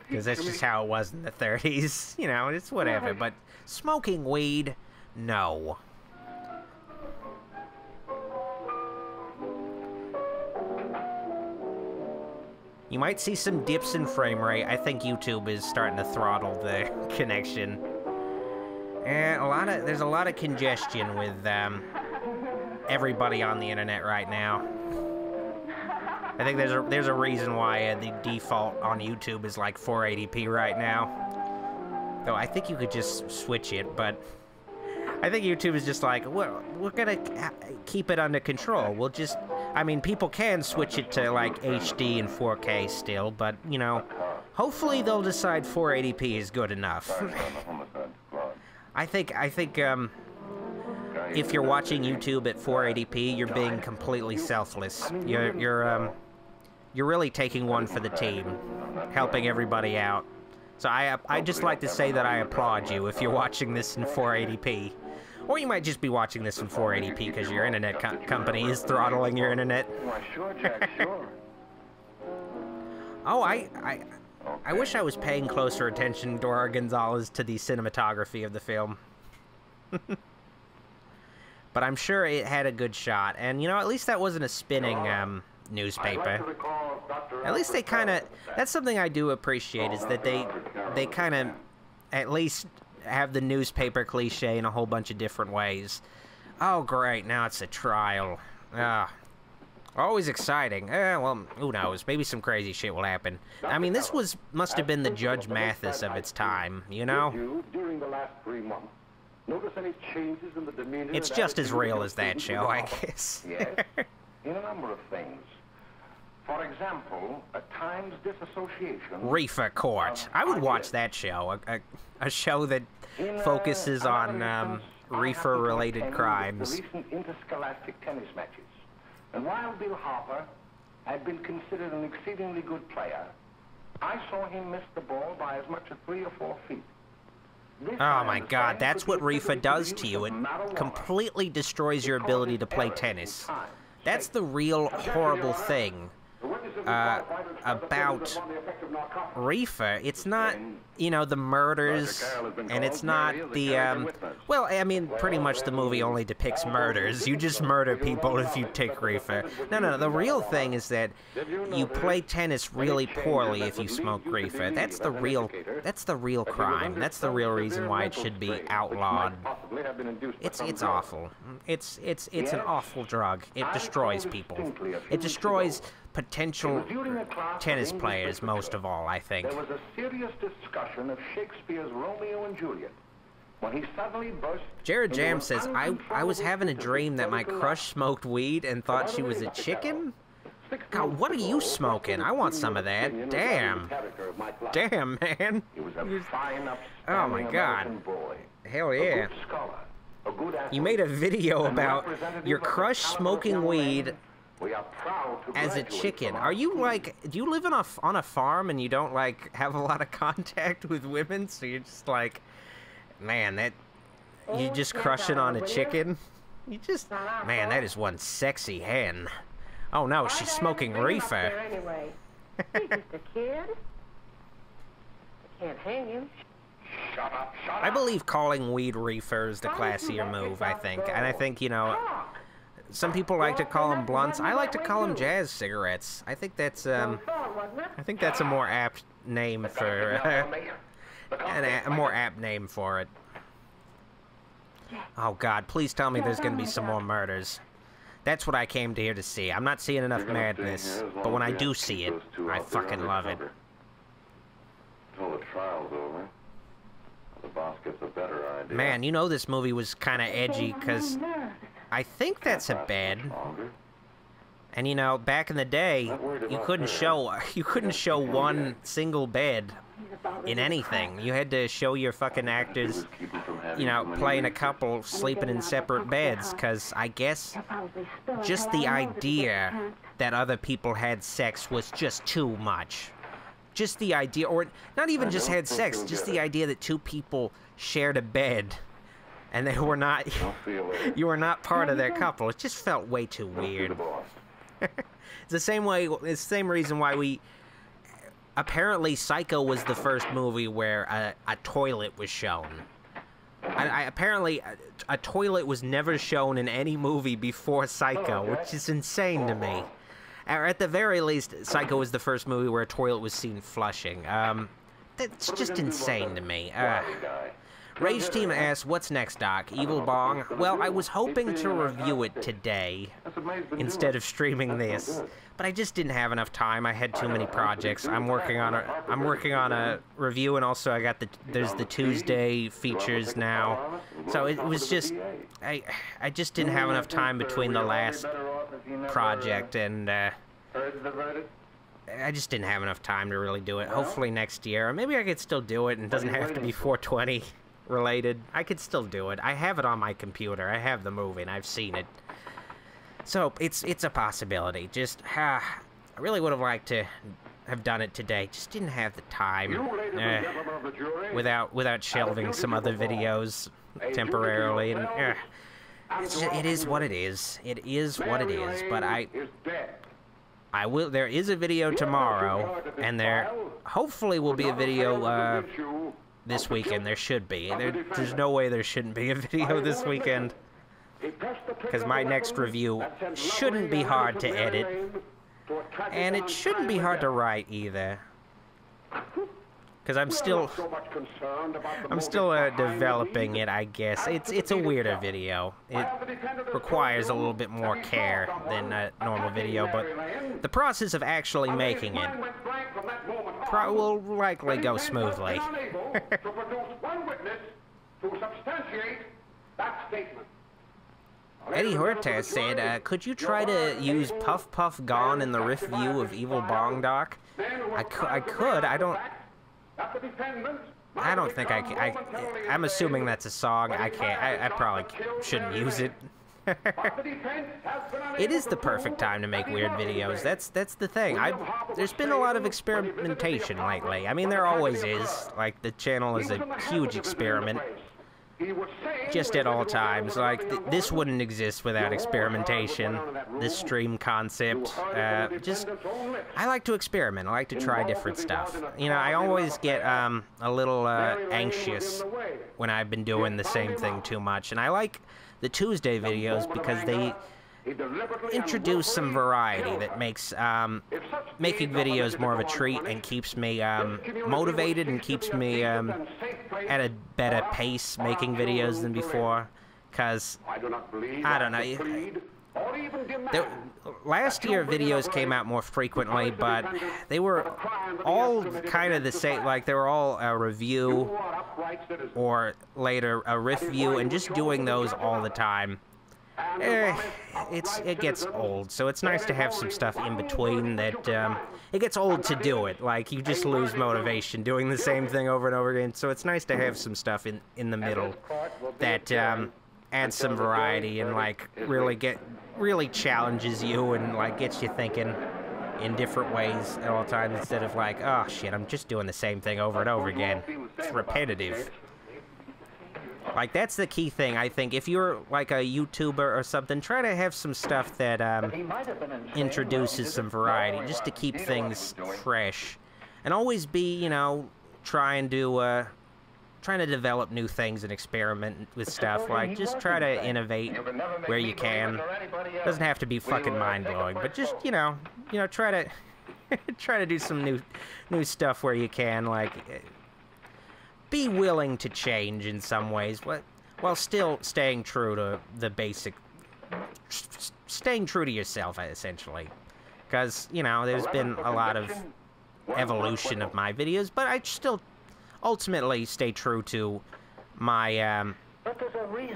Because that's just how it was in the 30s. You know, it's whatever. But smoking weed, no. You might see some dips in frame rate. I think YouTube is starting to throttle the connection. And there's a lot of congestion with everybody on the internet right now. I think there's a reason why the default on YouTube is like 480p right now. Though I think you could just switch it, but I think YouTube is just like, well, we're gonna keep it under control. We'll just, I mean, people can switch it to like HD and 4K still, but you know, hopefully they'll decide 480p is good enough. I think if you're watching YouTube at 480p, you're being completely selfless. You're really taking one for the team, helping everybody out. So I just like to say that I applaud you if you're watching this in 480p. Or you might just be watching this in 480p because your internet company is throttling your internet. Why, sure, Jack, sure. Oh, I wish I was paying closer attention, Dora Gonzalez, to the cinematography of the film. But I'm sure it had a good shot. And, you know, at least that wasn't a spinning newspaper. At least they kind of... That's something I do appreciate, is that they kind of at least have the newspaper cliche in a whole bunch of different ways. Oh, great, now it's a trial. Always exciting. Well, who knows? Maybe some crazy shit will happen. I mean, this must have been the Judge Mathis of its time, you know? During the last 3 months, notice any changes in the demeanor? It's just as real as that show, I guess. Yes, in a number of things. For example, at times disassociation... Reefer Court. I would watch that show. A show that focuses on reefer-related crimes. The recent interscholastic tennis matches. And while Bill Harper had been considered an exceedingly good player, I saw him miss the ball by as much as 3 or 4 feet. Oh my god, that's what Reefer does to you. It completely destroys your ability to play tennis. That's the real horrible thing about Reefer. It's not, you know, the murders, and it's not the, well, I mean, pretty much the movie only depicts murders. You just murder people if you take Reefer. No, the real thing is that you play tennis really poorly if you smoke Reefer. That's the real crime. That's the real reason why it should be outlawed. It's awful. It's an awful drug. It destroys people. It destroys potential tennis players, most of all, I think. There was a serious discussion of Shakespeare's Romeo and Juliet when he suddenly burst... Jared Jam says, I was having a dream that my crush smoked weed and thought she was a chicken? God, what are you smoking? I want some of that. Damn. Damn, man. Oh my god. Hell yeah. You made a video about your crush smoking weed as a chicken. Are you like, do you live on a farm and you don't like have a lot of contact with women, so you're just like, man, that you just crushing on a chicken? You just, man, that is one sexy hen. Oh no, she's smoking Reefer. Anyway, he's just a kid. I can't hang him. Shut up. I believe calling weed Reefer is the classier move, I think. And I think, you know, some people like to call them blunts. I like to call them jazz cigarettes. I think that's a more apt name for a more apt name for it. Oh God, please tell me there's gonna be some more murders. That's what I came here to see. I'm not seeing enough madness, but when I do see it, I fucking love it. Until the trial's over, the boss gets a better idea. Man, you know this movie was kind of edgy, because I think that's a bed. And you know, back in the day, you couldn't show one single bed in anything. You had to show your fucking actors, you know, playing a couple, sleeping in separate beds, because I guess just the idea that other people had sex was just too much. Just the idea, or not even just had sex, just the idea that two people shared a bed and they were not, you were not part of their couple. It just felt way too weird. It's the same way, it's the same reason why we, apparently Psycho was the first movie where a toilet was shown. Apparently, a toilet was never shown in any movie before Psycho, which is insane to me. Or at the very least, Psycho was the first movie where a toilet was seen flushing. That's just insane to me. Rage Team asks, what's next, Doc? Evil Bong? Well, I was hoping to review it today instead of streaming this, but I just didn't have enough time. I had too many projects. I'm working on a review, and also there's the Tuesday features now. So it was just I just didn't have enough time between the last project and I just didn't have enough time to really do it. Hopefully next year, or maybe I could still do it and it doesn't have to be 420 related. I could still do it. I have it on my computer. I have the movie and I've seen it. So it's a possibility. Just I really would have liked to have done it today. Just didn't have the time without shelving some other videos temporarily, and it is what it is. It is what it is. But I will. There is a video tomorrow, and there hopefully will be a video this weekend. There should be. There's no way there shouldn't be a video this weekend, because my next review shouldn't be hard to edit, and it shouldn't be hard to write either. Because I'm still developing it, I guess. It's a weirder video. It requires a little bit more care than a normal video, but the process of actually making it will likely go smoothly. Eddie Hortez said, could you try to use Puff Puff Gone in the riff view of Evil Bong, Doc? I could. I don't think I can. I'm assuming that's a song. I can't. I probably shouldn't use it. It is the perfect time to make weird videos. That's the thing. There's been a lot of experimentation lately. I mean, there always is. Like, the channel is a huge experiment. Just at all times. Like, this wouldn't exist without experimentation. This stream concept. I like to experiment. I like to try different stuff. You know, I always get a little anxious when I've been doing the same thing too much. And I like the Tuesday videos because they introduce some variety that makes making videos more of a treat and keeps me motivated and keeps me at a better pace making videos than before. Because I don't know. Last year videos came out more frequently, but they were all kind of the same. Like, they were all a review or later a riff view, and just doing those all the time. It gets old, so it's nice to have some stuff in between that, it gets old to do it. Like, you just lose motivation doing the same thing over and over again, so it's nice to have some stuff in the middle that, adds some variety and, like, really challenges you and, like, gets you thinking in different ways at all times, instead of like, oh shit, I'm just doing the same thing over and over again. It's repetitive. Like, that's the key thing, I think. If you're, like, a YouTuber or something, try to have some stuff that, introduces some variety, just to keep things fresh. And always be, you know, trying to develop new things and experiment with stuff. Like, just try to innovate where you can. Doesn't have to be fucking mind-blowing, but just, you know, try to, try to do some new stuff where you can, like... Be willing to change in some ways, while still staying true to the basic... Staying true to yourself, essentially. Because, you know, there's been a lot of evolution of my videos, but I still ultimately stay true to my,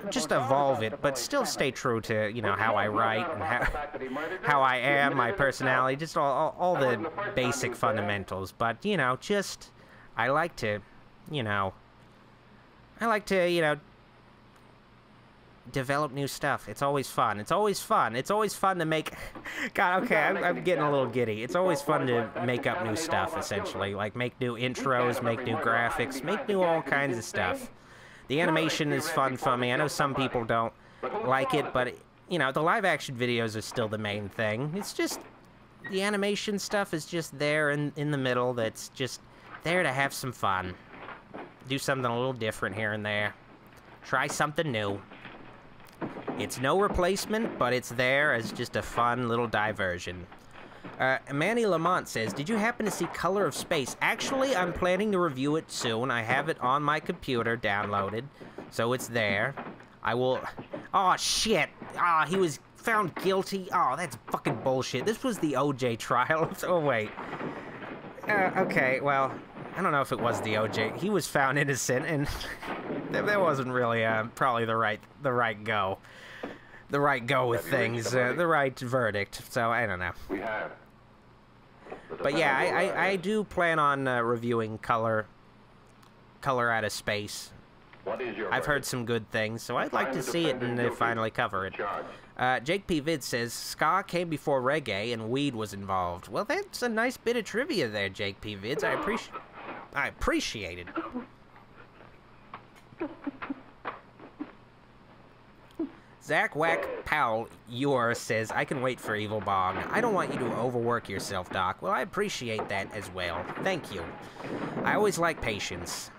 just evolve it, but still stay true to, you know, how I write and how I am, my personality, just all the basic fundamentals. But, you know, just... I like to, you know, develop new stuff. It's always fun. It's always fun. It's always fun to make... God, okay, I'm getting a little giddy. It's always fun to make up new stuff, essentially. Like, make new intros, make new graphics, make new all kinds of stuff. The animation is fun for me. I know some people don't like it, but, you know, the live-action videos are still the main thing. It's just... The animation stuff is just there in the middle. That's just there to have some fun. Do something a little different here and there. Try something new. It's no replacement, but it's there as just a fun little diversion. Manny Lamont says, did you happen to see Color of Space? Actually, I'm planning to review it soon. I have it on my computer downloaded, so it's there. I will... Oh, shit! Ah, he was found guilty. Oh, that's fucking bullshit. This was the OJ trial. Oh, wait. Okay, well, I don't know if it was the OJ. He was found innocent, and that wasn't really, probably the right go. The right go with things, the right verdict, so I don't know. We have. But yeah, I do plan on reviewing Color Out of Space. What is your I've heard some good things, so I'd like to see it and finally cover it. Jake P. Vid says, ska came before reggae and weed was involved. Well, that's a nice bit of trivia there, Jake P. Vids. I appreciate it. Zach Wack Powell says, I can wait for Evil Bong. I don't want you to overwork yourself, Doc. Well, I appreciate that as well. Thank you. I always like patience.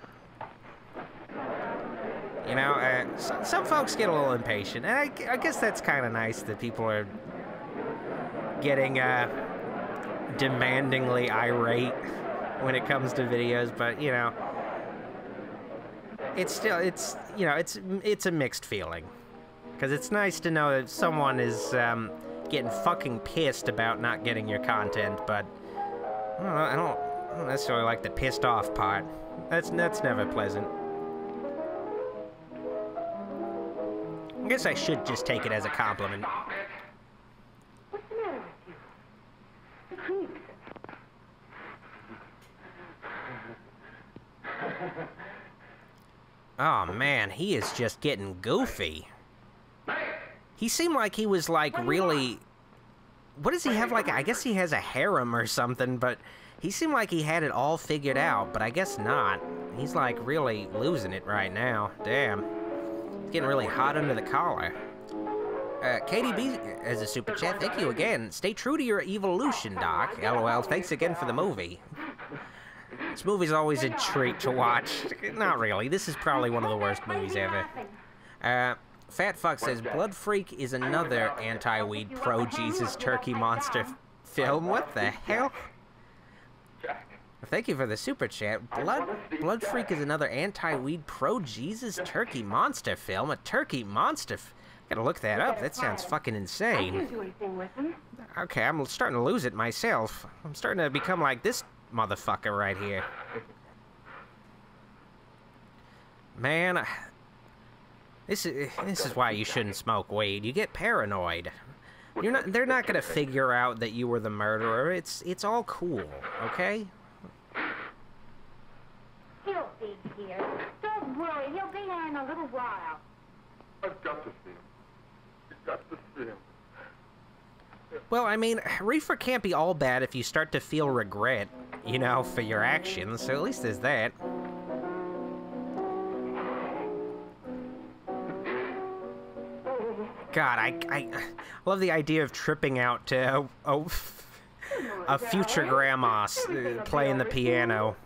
You know, some folks get a little impatient, and I guess that's kind of nice that people are getting demandingly irate when it comes to videos, but, you know, it's a mixed feeling. Because it's nice to know that someone is getting fucking pissed about not getting your content, but I don't necessarily like the pissed off part. That's never pleasant. I guess I should just take it as a compliment. What's the matter with you? It creeps. Oh man, he is just getting goofy. He seemed like he was, like, really... What does he have, like... I guess he has a harem or something, but he seemed like he had it all figured out, but I guess not. He's, like, really losing it right now. Damn. He's getting really hot under the collar. KDB as a super chat, thank you again. Stay true to your evolution, Doc. LOL, thanks again for the movie. This movie's always a treat to watch. Not really. This is probably one of the worst movies ever. Fat Fuck says, Blood Freak is another anti-weed pro-Jesus turkey monster film. What the hell? Thank you for the super chat. Blood Freak is another anti-weed pro-Jesus turkey monster film. A turkey monster... Gotta look that up. That sounds fucking insane. Okay, I'm starting to lose it myself. I'm starting to become like this motherfucker right here. Man... This is why you shouldn't smoke weed. You get paranoid. They're not gonna figure out that you were the murderer. It's all cool, okay? He'll be here. Don't worry, he'll be here in a little while. I've got to see him. You've got to see him. Well, I mean, Reefer can't be all bad if you start to feel regret, you know, for your actions. So at least there's that. God, I love the idea of tripping out to a future grandma playing the piano.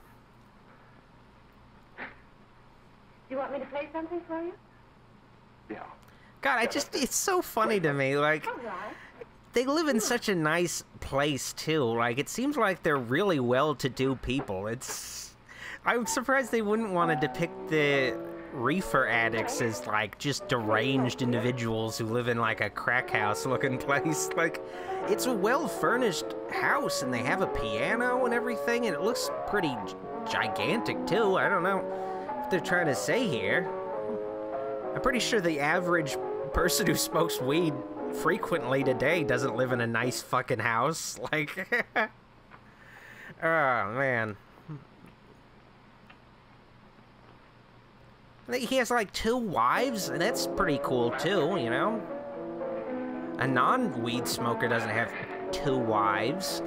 You want me to play something for you? Yeah. God, it's so funny to me, like, they live in such a nice place, too. Like, it seems like they're really well-to-do people. I'm surprised they wouldn't want to depict the reefer addicts as, like, just deranged individuals who live in, like, a crack house-looking place. Like, it's a well-furnished house, and they have a piano and everything, and it looks pretty gigantic, too. I don't know what they're trying to say here. I'm pretty sure the average person who smokes weed frequently today doesn't live in a nice fucking house. Like, oh, man. He has, like, 2 wives, and that's pretty cool, too, you know? A non-weed smoker doesn't have 2 wives.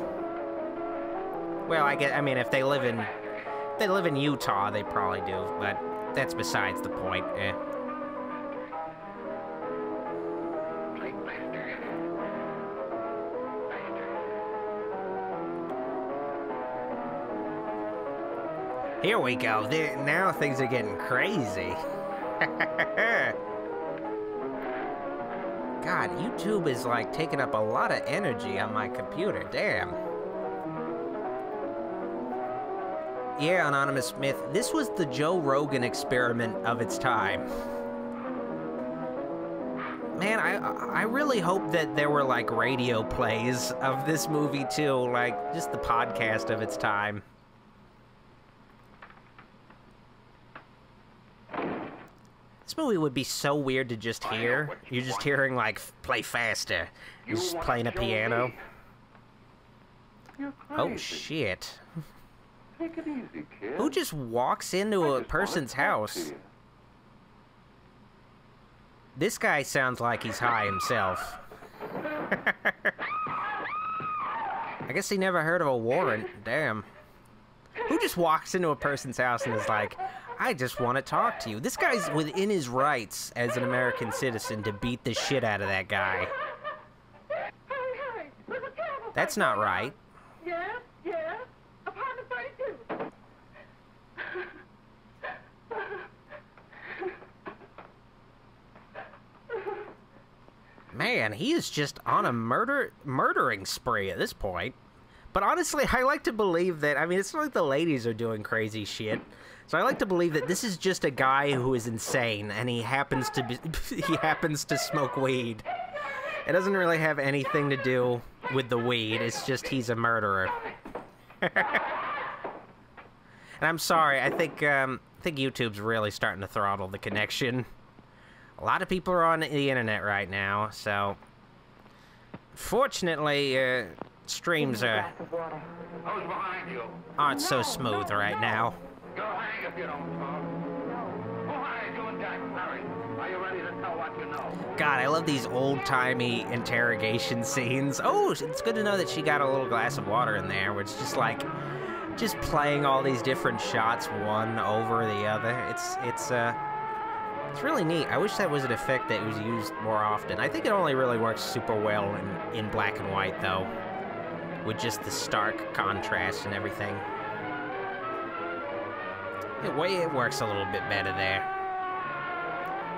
Well, I mean, if they live in Utah, they probably do, but that's besides the point. Here we go. Now things are getting crazy. God, YouTube is like taking up a lot of energy on my computer. Damn. Yeah, Anonymous Smith, this was the Joe Rogan experiment of its time. Man, I really hope that there were, like, radio plays of this movie, too. Like, just the podcast of its time. This movie would be so weird to just hear. You're just hearing, like, play faster. You're just playing a piano. Oh, shit. Take it easy, kid. Who just walks into a person's house? This guy sounds like he's high himself. I guess he never heard of a warrant. Damn. Who just walks into a person's house and is like, I just want to talk to you? This guy's within his rights as an American citizen to beat the shit out of that guy. That's not right. Yeah, yeah. Apartment 32. Man, he is just on a murdering spree at this point. But honestly, I like to believe that, I mean, it's not like the ladies are doing crazy shit. So I like to believe that this is just a guy who is insane, and he happens to smoke weed. It doesn't really have anything to do with the weed, it's just he's a murderer. And I'm sorry, I think YouTube's really starting to throttle the connection. A lot of people are on the internet right now, so fortunately, streams aren't so smooth right now. Go hang if you don't talk. Who hired you and Jack Perry? Are you ready to tell what you know? God, I love these old-timey interrogation scenes. Oh, it's good to know that she got a little glass of water in there, where it's just like, just playing all these different shots, one over the other. It's really neat. I wish that was an effect that was used more often. I think it only really works super well in black and white, though, with just the stark contrast and everything. It works a little bit better there.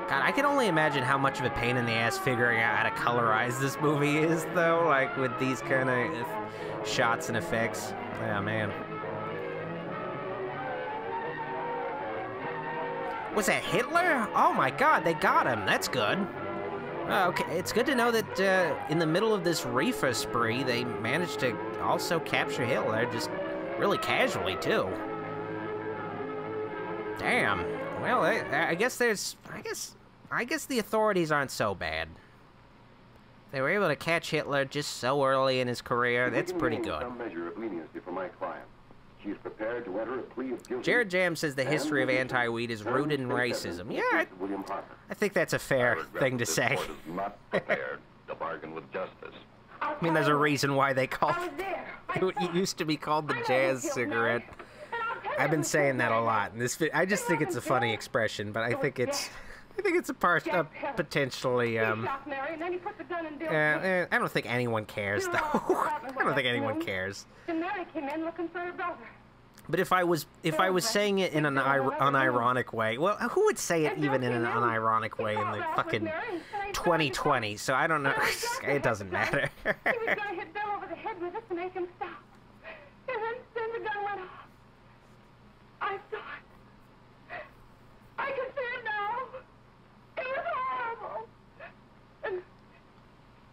God, I can only imagine how much of a pain in the ass figuring out how to colorize this movie is, though, like, with these kind of shots and effects. Yeah, man. Was that Hitler? Oh my God, they got him. That's good. Okay, it's good to know that in the middle of this Reefer spree, they managed to also capture Hitler, just really casually, too. Damn. Well, I guess the authorities aren't so bad. They were able to catch Hitler just so early in his career. That's pretty good. Some measure of leniency for my client. She's prepared to enter a plea of guilty. Jared Jam says the history of anti-weed is rooted in racism. Yeah, I think that's a fair thing to say. Not prepared to bargain with justice. I mean, there's a reason why they call it used to be called the jazz cigarette. I've been saying that a lot. And I just think it's a funny expression, but I think it's a potentially I don't think anyone cares, though. I don't think anyone cares. But if I was saying it in an unironic way, well, who would say it even in an unironic way in the fucking 2020? So I don't know. It doesn't matter. He was gonna hit Bill over the head with it to make him stop. And then the gun went off. I saw it. I can see it now. It was horrible. And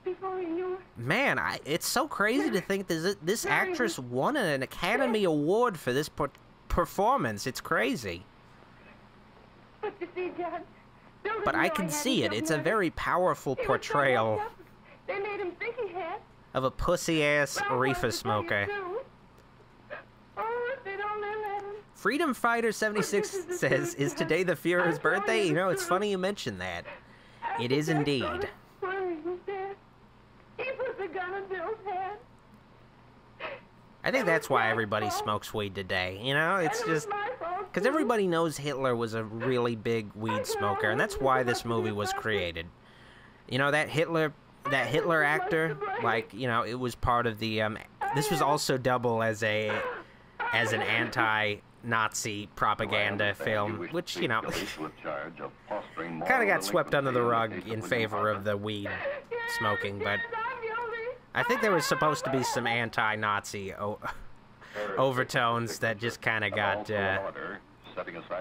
before he knew it... Man, it's so crazy to think that this actress won an Academy Award for this performance. It's crazy. But you see, Judge, but I can see it. It's a very powerful portrayal they made him think he had. Of a pussy-ass reefer smoker. Oh, if they don't let him. Freedom Fighter 76 says, is today the Führer's birthday? You know, it's funny you mention that. It is indeed. He put the gun in Bill's head. I think that's why everybody smokes weed today, you know? It's just... because everybody knows Hitler was a really big weed smoker, and that's why this movie was created. You know, that Hitler actor, like, you know, it was part of the, this was also double as an Nazi propaganda film, which, you know, kind of got swept under the rug in favor of the weed smoking, but I think there was supposed to be some anti-Nazi overtones that just kind of got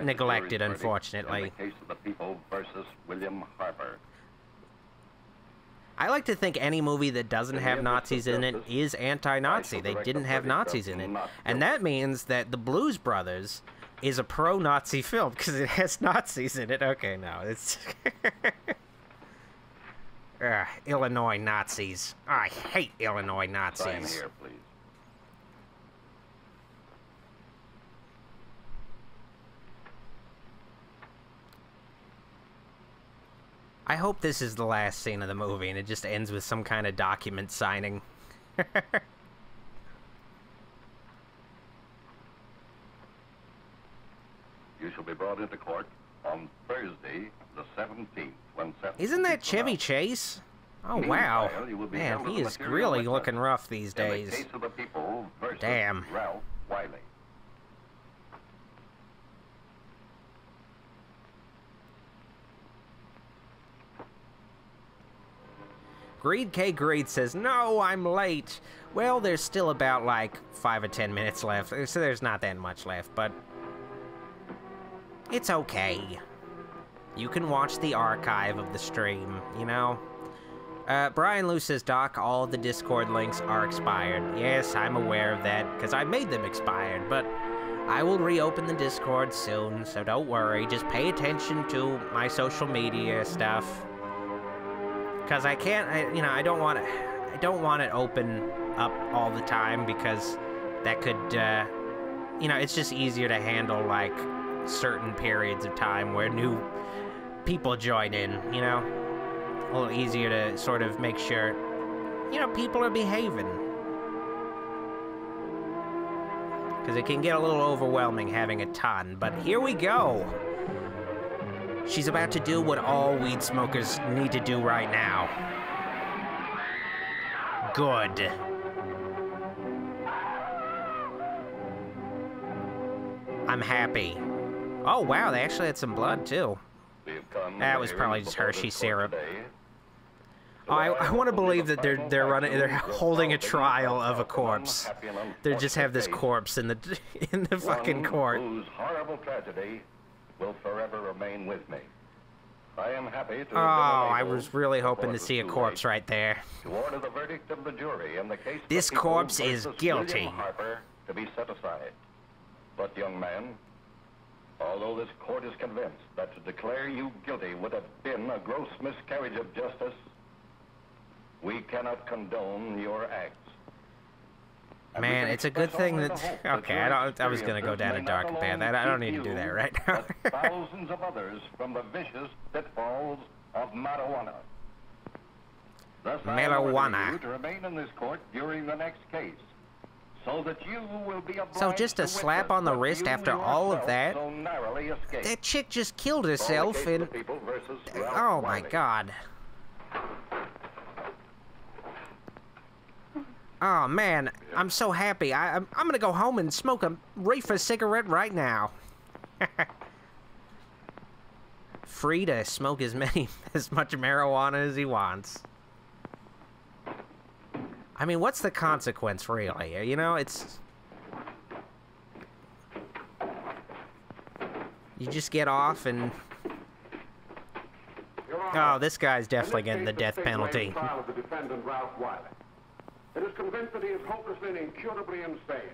neglected, unfortunately. I like to think any movie that doesn't have Nazis in it is anti-Nazi. They didn't have Nazis in it. And that means that The Blues Brothers is a pro-Nazi film, because it has Nazis in it. Okay, no, it's... Illinois Nazis. I hate Illinois Nazis. Sign here, please. I hope this is the last scene of the movie and it just ends with some kind of document signing. You shall be brought into court on Thursday, the 17th, when sentenced. Isn't that Chevy Chase? Oh, wow. Man, he is really looking rough these days. In the case of the people versus Damn. Ralph Wiley. Greed K. Greed says, no, I'm late. Well, there's still about, like, 5 or 10 minutes left, so there's not that much left, but it's okay. You can watch the archive of the stream, you know? Brian Lou says, Doc, all the Discord links are expired. Yes, I'm aware of that, because I made them expired, but I will reopen the Discord soon, so don't worry. Just pay attention to my social media stuff. Because I can't, you know, I don't want it open up all the time, because that could, you know, it's just easier to handle, like, certain periods of time where new people join in, you know? A little easier to sort of make sure, you know, people are behaving. Because it can get a little overwhelming having a ton, but here we go. She's about to do what all weed smokers need to do right now. Good. I'm happy. Oh, wow, they actually had some blood, too. That was probably just Hershey syrup. Oh, I want to believe that they're holding a trial of a corpse. They just have this corpse in the fucking court. Whose horrible tragedy will forever remain with me. I am happy to. Oh, I was really hoping to see a corpse right there. To order the verdict of the jury in the case. This corpse is guilty. Harper to be set aside. But, young man, although this court is convinced that to declare you guilty would have been a gross miscarriage of justice, we cannot condone your acts. Man, it's a good thing that... Okay, I was gonna go down a dark path. I don't need to do that right now. Thousands of others from the vicious pitfalls of marijuana. Thus, Marijuana. I order you to remain in this court during the next case, so that you will be obliged. So just a slap on the wrist after all of that? So narrowly escaped. That chick just killed herself and... Oh my god. Oh man, I'm so happy. I'm gonna go home and smoke a Reefer cigarette right now. Free to smoke as much marijuana as he wants. I mean, what's the consequence, really? You know, it's... You just get off and... Oh, this guy's definitely getting the death penalty. It is convinced that he is hopelessly and incurably insane.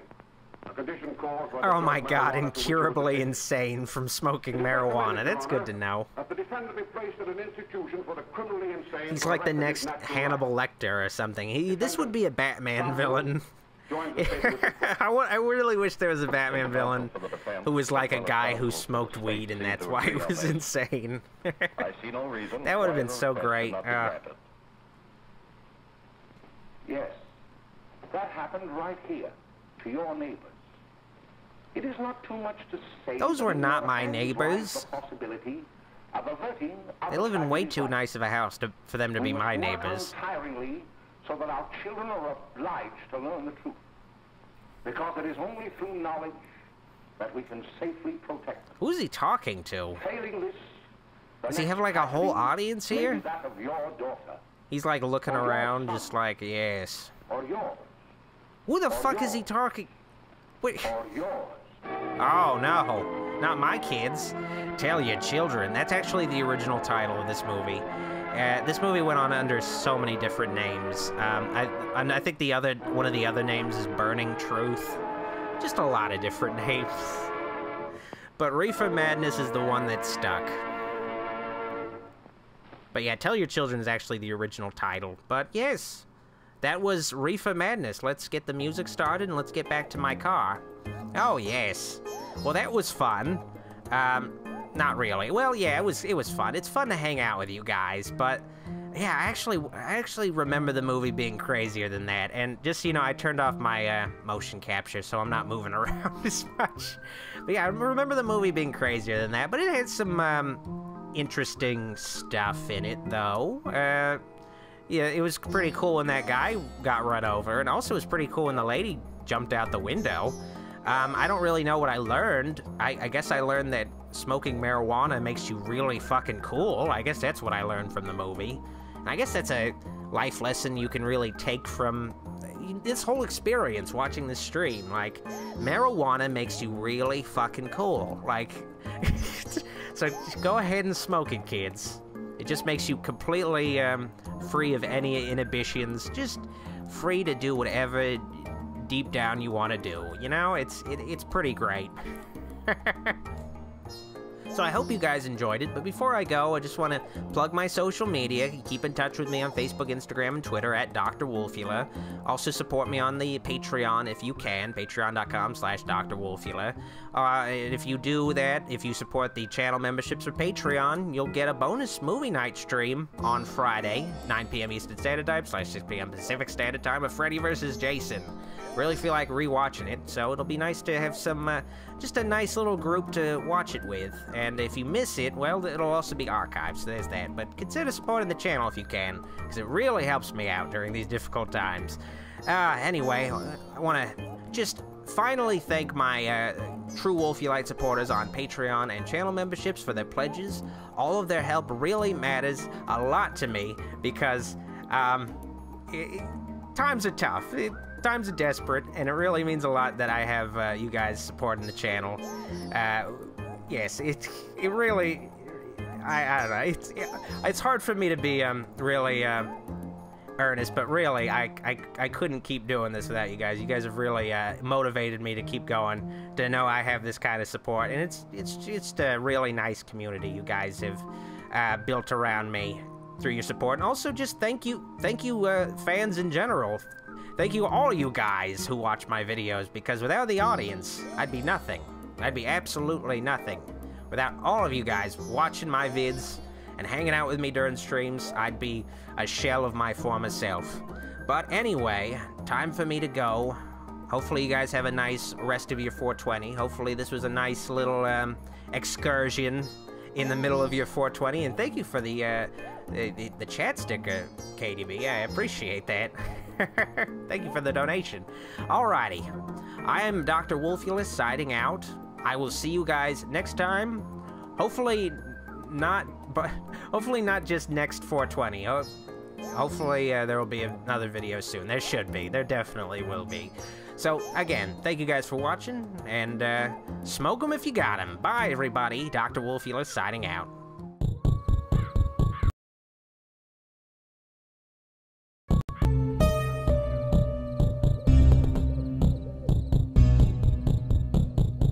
A condition caused by oh my god, incurably insane from smoking marijuana. That's good to know. That the defendant be placed in an institution for the criminally insane. He's like the next Hannibal Lecter or something. This would be a Batman villain. I really wish there was a Batman villain who was like a guy who smoked weed and that's why he was insane. That would have been so great. Yes, that happened right here, to your neighbors. It is not too much to say. Those were not my neighbors. They live in way too nice of a house for them to be my neighbors. So that our children are obliged to learn the truth. Because it is only through knowledge that we can safely protect them. Who's he talking to? Failing this, Does he have like a whole audience here? That of your daughter, He's like looking around, just like, yes. or yours, Who the fuck is he talking? Wait. or yours. Oh, no. Not my kids. Tell your children. That's actually the original title of this movie. This movie went on under so many different names. I think one of the other names is Burning Truth. Just a lot of different names. But Reefer Madness is the one that stuck. But yeah, Tell Your Children is actually the original title. But yes, that was Reefer Madness. Let's get the music started and let's get back to my car. Oh, yes. Well, that was fun. Not really. Well, yeah, it was fun. It's fun to hang out with you guys, but yeah, I actually remember the movie being crazier than that. And just so you know, I turned off my motion capture, so I'm not moving around as much. But yeah, I remember the movie being crazier than that, but it had some interesting stuff in it, though. Yeah, it was pretty cool when that guy got run over, and also it was pretty cool when the lady jumped out the window. I don't really know what I learned. I guess I learned that smoking marijuana makes you really fucking cool. I guess that's what I learned from the movie. And I guess that's a life lesson you can really take from this whole experience watching this stream. Like, marijuana makes you really fucking cool. Like, so just go ahead and smoke it, kids. It just makes you completely free of any inhibitions. Just free to do whatever deep down you want to do. You know, it's pretty great. So I hope you guys enjoyed it, but before I go, I just want to plug my social media. Keep in touch with me on Facebook, Instagram, and Twitter at Dr. Wolfula. Also support me on the Patreon if you can, patreon.com/Dr. Wolfula. And if you do that, if you support the channel memberships or Patreon, you'll get a bonus movie night stream on Friday, 9 p.m. Eastern Standard Time, /6 p.m. Pacific Standard Time, of Freddy vs. Jason. Really feel like rewatching it, so it'll be nice to have some, just a nice little group to watch it with. And if you miss it, well, it'll also be archived, so there's that. But consider supporting the channel if you can, because it really helps me out during these difficult times. Anyway, I want to just finally thank my true Wolfulite supporters on Patreon and channel memberships for their pledges. All of their help really matters a lot to me, because times are tough. Times are desperate, and it really means a lot that I have you guys supporting the channel. Yes, it really, I don't know, it's hard for me to be really earnest, but really, I couldn't keep doing this without you guys. You guys have really motivated me to keep going, to know I have this kind of support, and it's just a really nice community you guys have built around me through your support. And also just thank you fans in general. Thank you all you guys who watch my videos, because without the audience, I'd be nothing. I'd be absolutely nothing. Without all of you guys watching my vids and hanging out with me during streams, I'd be a shell of my former self. But anyway, time for me to go. Hopefully you guys have a nice rest of your 420. Hopefully this was a nice little excursion in the middle of your 420, and thank you for the chat sticker, KDB. I appreciate that. Thank you for the donation. Alrighty, I am Dr. Wolfula signing out. I will see you guys next time. Hopefully not just next 420. Hopefully there will be another video soon. There should be. There definitely will be. So, again, thank you guys for watching, and smoke 'em if you got 'em. Bye, everybody. Dr. Wolfula signing out.